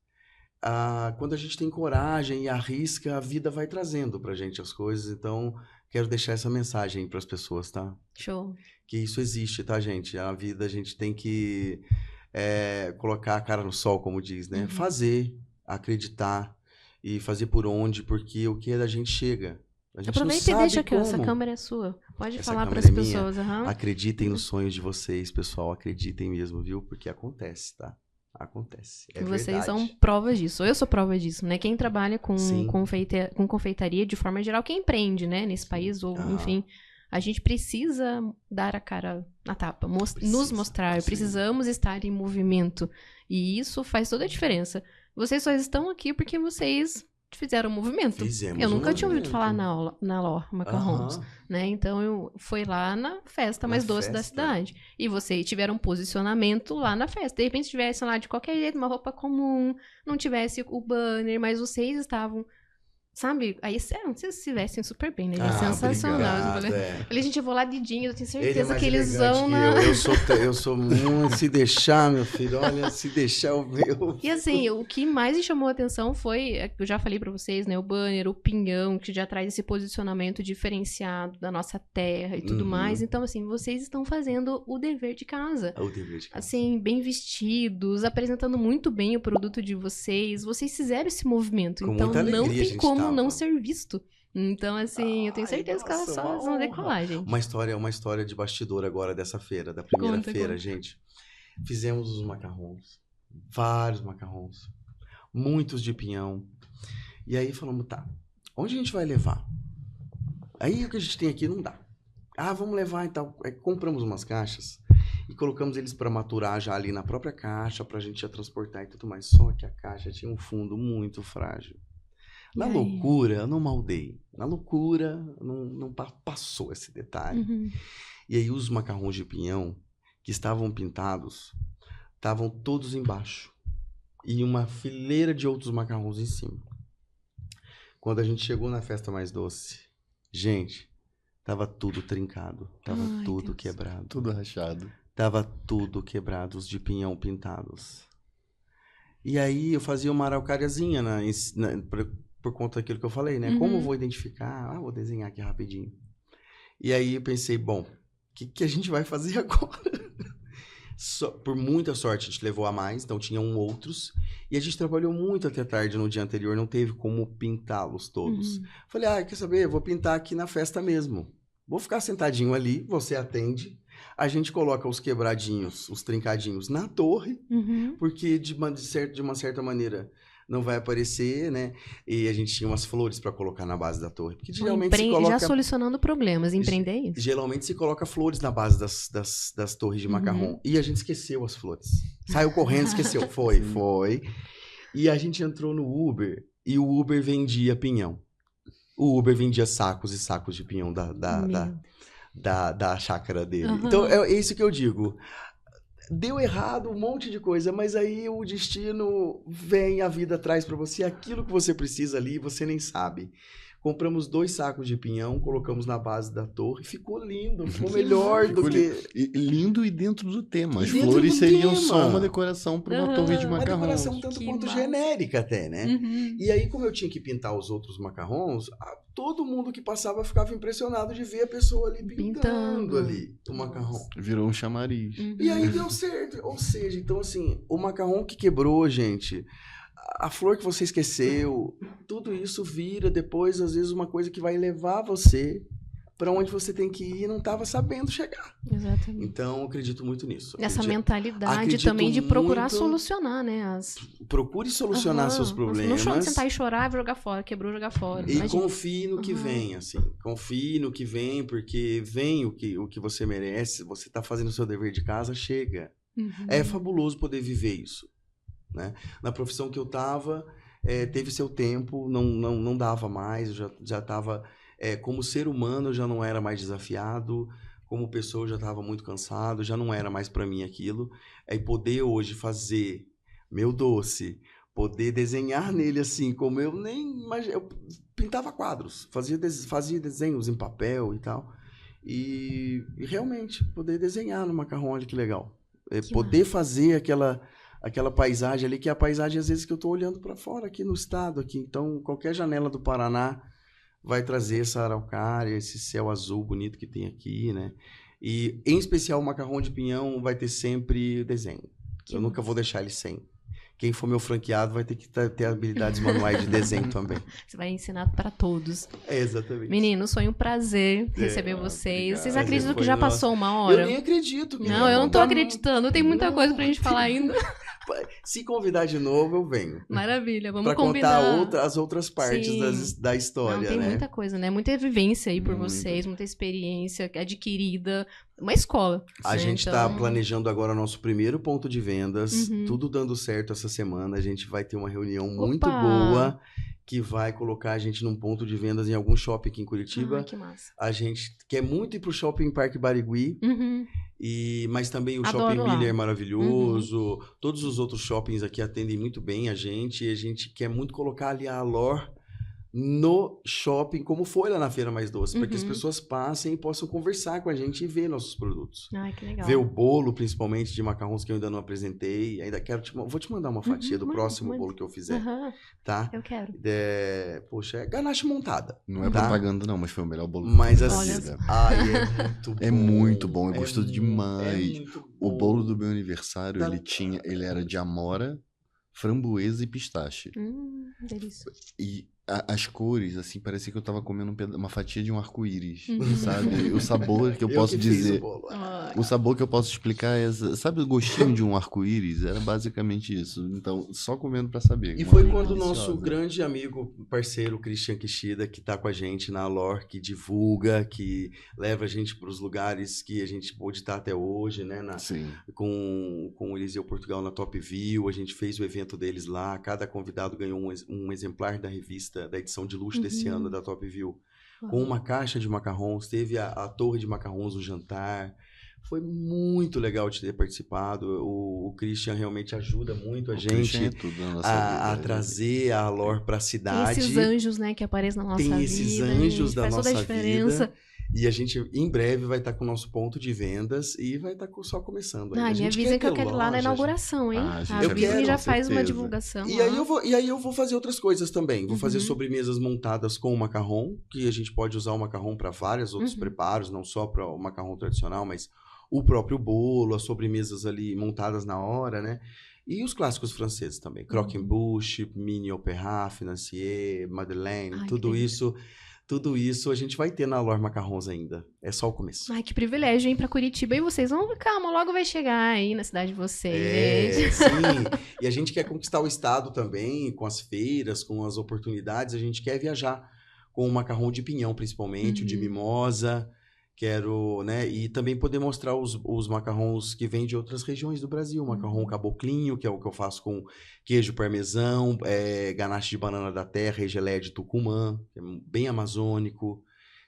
quando a gente tem coragem e arrisca, a vida vai trazendo pra gente as coisas. Então, quero deixar essa mensagem para as pessoas, tá? Show. Que isso existe, tá, gente? A vida a gente tem que colocar a cara no sol, como diz, né? Fazer, acreditar e fazer por onde, porque o que é da gente chega. A gente Aproveita não e deixa sabe aqui, ó, essa como. câmera é sua. Pode Essa falar para câmera as é minha. pessoas. aham. Acreditem nos sonhos de vocês, pessoal. Acreditem mesmo, viu? Porque acontece, tá? Acontece. É E vocês verdade. são provas disso. Eu sou prova disso, né? Quem trabalha com Sim. confeitaria, de forma geral, quem empreende, né? Nesse país, ou Ah. enfim, a gente precisa dar a cara na tapa, nos Precisa, mostrar, sim. precisamos estar em movimento. E isso faz toda a diferença. Vocês só estão aqui porque vocês fizeram um movimento. Fizemos Eu um nunca tinha ouvido movimento. falar na Lor Macarrons, Aham. né? Então eu fui lá na festa Na mais doce da festa. cidade. E vocês tiveram um posicionamento lá na festa. De repente, tivesse lá de qualquer jeito, uma roupa comum, não tivesse o banner, mas vocês estavam, sabe? Aí, sério, vocês se vestem super bem, né? É sensacional. Eu Obrigado, falei, gente, eu vou lá de jeans, eu tenho Ele é certeza mais que eles elegante vão que na... eu sou muito... Se deixar, meu filho, olha, se deixar eu E assim, o que mais me chamou a atenção foi, eu já falei pra vocês, né, o banner, o pinhão, que já traz esse posicionamento diferenciado da nossa terra e tudo Uhum. mais. Então, assim, vocês estão fazendo o dever de casa. É o dever de casa. Assim, bem vestidos, apresentando muito bem o produto de vocês. Vocês fizeram esse movimento, Com então muita não alegria a tem gente como tava. não ser visto. Então, assim, eu tenho Ai, certeza que elas nossa, só uma vão honra. decolar, gente. Uma história de bastidor agora dessa feira, da primeira Conta, feira, conta. gente. Fizemos os macarrons, vários macarrons, muitos de pinhão. E aí falamos, tá, onde a gente vai levar? Aí o que a gente tem aqui não dá. Ah, vamos levar e tal. Aí compramos umas caixas e colocamos eles para maturar já ali na própria caixa, pra gente já transportar e tudo mais. Só que a caixa tinha um fundo muito frágil. Na E aí? loucura, eu não maldei. Na loucura, não passou esse detalhe. Uhum. E aí os macarrons de pinhão, que estavam pintados, estavam todos embaixo. E uma fileira de outros macarrons em cima. Quando a gente chegou na festa mais doce, gente, tava tudo trincado. Tava Ai, tudo Deus. quebrado. Tudo rachado. Tava tudo quebrado, os de pinhão pintados. E aí eu fazia uma araucariazinha por conta daquilo que eu falei, né? Uhum. Como eu vou identificar? Ah, vou desenhar aqui rapidinho. E aí eu pensei, bom, o que a gente vai fazer agora? Por muita sorte, a gente levou a mais, então tinham outros. E a gente trabalhou muito até tarde no dia anterior, não teve como pintá-los todos. Uhum. Falei, quer saber? Eu vou pintar aqui na festa mesmo. Vou ficar sentadinho ali, você atende. A gente coloca os quebradinhos, os trincadinhos na torre, Uhum. porque de uma certa maneira não vai aparecer, né? E a gente tinha umas flores para colocar na base da torre. Porque geralmente se coloca... Já solucionando problemas, empreender é isso. Geralmente se coloca flores na base das torres de macarrão. Uhum. E a gente esqueceu as flores. Saiu correndo, esqueceu. Foi. E a gente entrou no Uber e o Uber vendia pinhão. O Uber vendia sacos e sacos de pinhão da chácara dele. Uhum. Então, é isso que eu digo. Deu errado um monte de coisa, mas aí o destino vem, a vida traz pra você aquilo que você precisa ali, você nem sabe. Compramos 2 sacos de pinhão, colocamos na base da torre, ficou lindo, ficou melhor do que... Lindo e dentro do tema. As E dentro flores do seriam tema. só uma decoração para uma torre de Uma macarrão. decoração tanto Que quanto massa. genérica até, né? Uhum. E aí, como eu tinha que pintar os outros macarrons, todo mundo que passava ficava impressionado de ver a pessoa ali pintando ali o macarrão. Virou um chamariz. Uhum. E aí deu certo. Ou seja, então assim, o macarrão que quebrou, gente, a flor que você esqueceu, tudo isso vira depois, às vezes, uma coisa que vai levar você para onde você tem que ir e não estava sabendo chegar. Exatamente. Então, eu acredito muito nisso. Essa Acredito- mentalidade acredito também de procurar muito- solucionar, né? Procure solucionar seus Não problemas. sentar e chorar e jogar fora. Quebrou, jogar fora. E Imagina. confie no que Uhum. vem, assim. Confie no que vem, porque vem o que você merece. Você tá fazendo o seu dever de casa, chega. Uhum. É fabuloso poder viver isso, né? Na profissão que eu tava, teve seu tempo, não dava mais, eu já tava... como ser humano, eu já não era mais desafiado, como pessoa, eu já estava muito cansado, já não era mais para mim aquilo. E poder hoje fazer meu doce, poder desenhar nele assim, como eu nem imagino. Eu pintava quadros, fazia desenhos em papel e tal. E realmente, poder desenhar no macarrão, olha que legal. Poder fazer aquela paisagem ali, que é a paisagem, às vezes, que eu estou olhando para fora aqui no estado. Aqui. Então, qualquer janela do Paraná vai trazer essa araucária, esse céu azul bonito que tem aqui, né? E, em especial, o macarrão de pinhão vai ter sempre desenho. Eu nunca vou deixar ele sem. Quem for meu franqueado vai ter que ter habilidades manuais de desenho também. Você vai ensinar para todos. Exatamente. Meninos, foi um prazer receber vocês. Obrigado. Vocês acreditam que Foi já nosso. passou uma hora? Eu nem acredito. Não, eu não tô acreditando. Tem muita coisa pra gente falar ainda. Se convidar de novo, eu venho. Maravilha, vamos Pra combinar. contar as outras partes Sim. da história, Não, tem né? muita coisa, né? Muita vivência aí por Muita. vocês, muita experiência adquirida. Uma escola. A né? gente Então, tá planejando agora nosso primeiro ponto de vendas. Uhum. Tudo dando certo essa semana. A gente vai ter uma reunião muito Opa! boa que vai colocar a gente num ponto de vendas em algum shopping aqui em Curitiba. que massa. A gente quer muito ir pro Shopping Parque Barigui, Uhum. mas também o Adoro Shopping lá. Miller é maravilhoso. Todos os outros shoppings aqui atendem muito bem a gente. E a gente quer muito colocar ali a Alor no shopping, como foi lá na Feira Mais Doce, para que as Uhum. pessoas passem e possam conversar com a gente e ver nossos produtos. Ai, que legal. Ver o bolo, principalmente, de macarrons que eu ainda não apresentei. Ainda quero vou te mandar uma fatia do manda, próximo manda. bolo que eu fizer, Aham, tá? eu quero. Poxa, é ganache montada. Não é tá? propaganda, não, mas foi o melhor bolo Mas da assim, vida. ai, é muito bom. É muito bom, eu gosto muito- demais. é muito O bom. bolo do meu aniversário, Tá. ele era de amora, framboesa e pistache. Delícia. E as cores, assim, parecia que eu tava comendo uma fatia de um arco-íris, Uhum. sabe? O sabor que eu Eu posso que fiz dizer... o bolo. Ai, O sabor que eu posso explicar é, sabe o gostinho de um arco-íris? Era basicamente isso. Então, só comendo pra saber. E Uma foi coisa quando o nosso deliciosa. grande amigo, parceiro, Christian Kishida, que tá com a gente na Alor, que divulga, que leva a gente para os lugares que a gente pôde estar até hoje, né? Sim. Com o Eliseu Portugal na Top View, a gente fez o evento deles lá, cada convidado ganhou um exemplar da revista, da edição de luxo desse ano da Top View, com uma caixa de macarrons, teve a torre de macarrons no jantar. Foi muito legal de ter participado. O Christian realmente ajuda muito a O gente Christian é tudo na nossa vida, a né? trazer a Alor para a Tem cidade. esses anjos, né, que aparecem na nossa Tem vida. esses anjos gente, da faz toda nossa a diferença. vida. E a gente, em breve, vai estar com o nosso ponto de vendas e vai estar só começando. ainda. Ah, A me gente avisa quer que eu ter quero ir lá na loja, inauguração, hein? Ah, a gente avisa, Avisa e já com faz uma certeza. divulgação. E lá. aí eu vou fazer outras coisas também. Vou fazer Uhum. sobremesas montadas com o macarrão, que a gente pode usar o macarrão para vários outros Uhum. preparos, não só para o macarrão tradicional, mas o próprio bolo, as sobremesas ali montadas na hora, né? E os clássicos franceses também. Croquembouche, Mini Opéra, Financier, Madeleine, Ai, que tudo delícia. isso. Tudo isso a gente vai ter na Alor Macarrons ainda. É só o começo. Ai, que privilégio, hein, pra Curitiba. E vocês vão, calma, logo vai chegar aí na cidade de vocês, gente. Sim. E a gente quer conquistar o estado também, com as feiras, com as oportunidades. A gente quer viajar com o macarrão de pinhão, principalmente, o de Uhum. mimosa. Quero, né? E também poder mostrar os macarrons que vêm de outras regiões do Brasil. O macarrão caboclinho, que é o que eu faço com queijo parmesão, ganache de banana da terra e geleia de Tucumã, que é bem amazônico.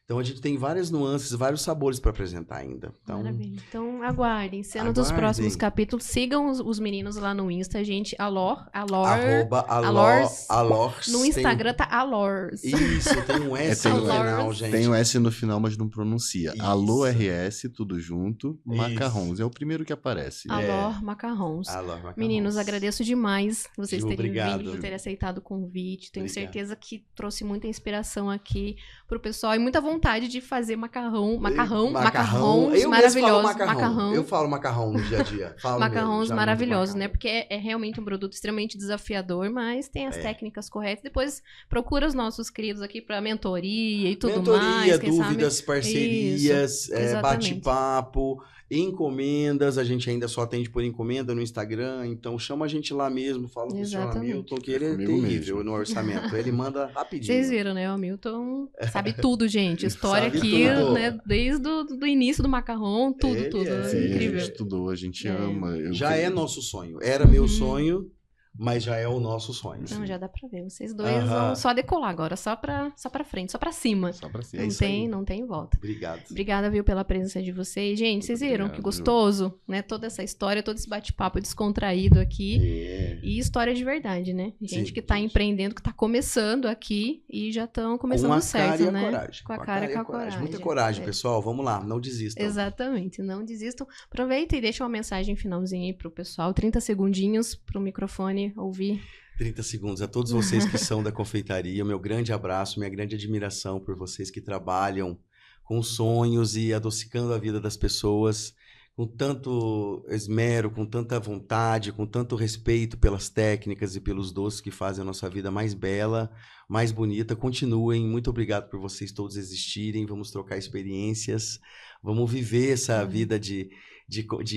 Então a gente tem várias nuances, vários sabores para apresentar ainda. Então, Maravilha. Então, aguardem. Cena dos Aguardem. próximos capítulos. Sigam os meninos lá no Insta, gente. Alor. arroba Alors. Alors. No Instagram tá Alors. Isso, tem um S tem no um final, S. gente. Tem o S no final, mas não pronuncia. Isso. Alô RS, tudo junto. Isso. Macarrons. É o primeiro que aparece. Alor Macarrons. Alor Macarrons. Meninos, agradeço demais vocês Ju, terem obrigado. vindo, terem aceitado o convite. Tenho Obrigado. certeza que trouxe muita inspiração aqui pro pessoal e muita vontade de fazer macarrões Eu mesmo maravilhosos. falo macarrão. Eu falo macarrão no dia a dia. Falo Macarrões mesmo, já maravilhosos, muito né? macarrão. Porque é realmente um produto extremamente desafiador, mas tem as técnicas corretas. Depois procura os nossos queridos aqui para mentoria e tudo mais. Quem Dúvidas, sabe? parcerias, Isso, exatamente. bate-papo, encomendas. A gente ainda só atende por encomenda no Instagram. Então chama a gente lá mesmo. Fala com o senhor Exatamente. Hamilton, que ele é Comigo terrível mesmo. no orçamento. Ele manda rapidinho. Vocês viram, né? O Hamilton sabe tudo, gente. História Sabe aqui, tudo. né? Desde do início do macarrão, tudo, Ele tudo. é. É Sim, a incrível. gente estudou, a gente É. ama. Já é nosso sonho. Era meu Uhum. sonho, mas já é o nosso sonho. Não, já dá pra ver. Vocês dois Aham. vão só decolar agora, só pra frente, só pra cima. Só pra cima. É Não isso aí. tem, não tem volta. Obrigado. Obrigada, viu, pela presença de vocês. Gente, vocês viram obrigado, que gostoso, né? Toda essa história, todo esse bate-papo descontraído aqui. É. E história de verdade, né? Gente Sim, que tá gente. empreendendo, que tá começando aqui e já estão começando com a certo, cara e a né? coragem. Com a cara e com a coragem. Muita coragem, É. pessoal. Vamos lá, não desistam. Exatamente, não desistam. Aproveita e deixa uma mensagem finalzinha aí pro pessoal, 30 segundinhos pro microfone ouvir. 30 segundos. A todos vocês que são da confeitaria, meu grande abraço, minha grande admiração por vocês que trabalham com sonhos e adocicando a vida das pessoas com tanto esmero, com tanta vontade, com tanto respeito pelas técnicas e pelos doces que fazem a nossa vida mais bela, mais bonita. Continuem, muito obrigado por vocês todos existirem, vamos trocar experiências, vamos viver essa vida de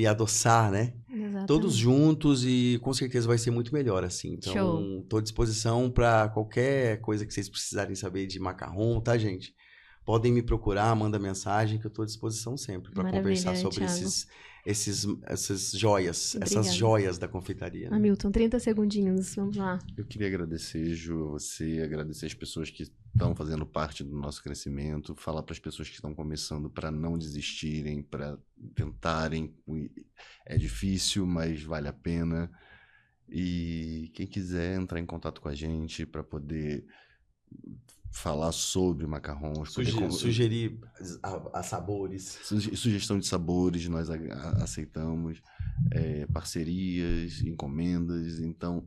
adoçar, né? Exatamente. Todos juntos e com certeza vai ser muito melhor assim. Então, Show. estou à disposição para qualquer coisa que vocês precisarem saber de macarrão, tá, gente? Podem me procurar, manda mensagem que eu estou à disposição sempre para Maravilha, conversar sobre Thiago. essas joias, Obrigada. essas joias da confeitaria. Né? Hamilton, 30 segundinhos, vamos lá. Eu queria agradecer, Ju, você, agradecer as pessoas que estão fazendo parte do nosso crescimento, falar para as pessoas que estão começando para não desistirem, para tentarem. É difícil, mas vale a pena. E quem quiser entrar em contato com a gente para poder falar sobre macarrons, Sugerir a sabores. Sugestão de sabores, nós aceitamos, parcerias, encomendas, então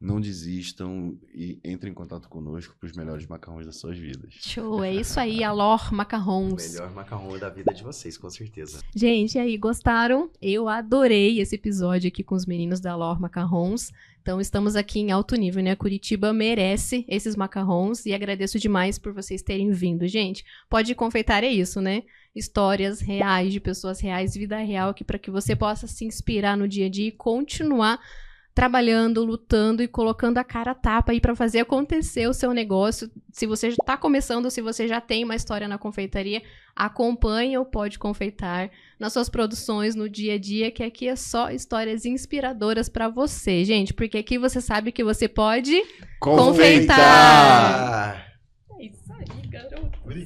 não desistam e entrem em contato conosco para os melhores macarrões das suas vidas. Show, é isso aí, Alor O Macarrons. melhor macarrão da vida de vocês, com certeza. Gente, e aí, gostaram? Eu adorei esse episódio aqui com os meninos da Alor Macarrons. Então, estamos aqui em alto nível, né? Curitiba merece esses macarrons e agradeço demais por vocês terem vindo. Gente, Pode Confeitar é isso, né? Histórias reais de pessoas reais, vida real, aqui para que você possa se inspirar no dia a dia e continuar trabalhando, lutando e colocando a cara a tapa aí para fazer acontecer o seu negócio. Se você está começando, se você já tem uma história na confeitaria, acompanhe o Pode Confeitar nas suas produções, no dia a dia, que aqui é só histórias inspiradoras para você, gente, porque aqui você sabe que você pode confeitar. É isso aí, garoto. Obrigado.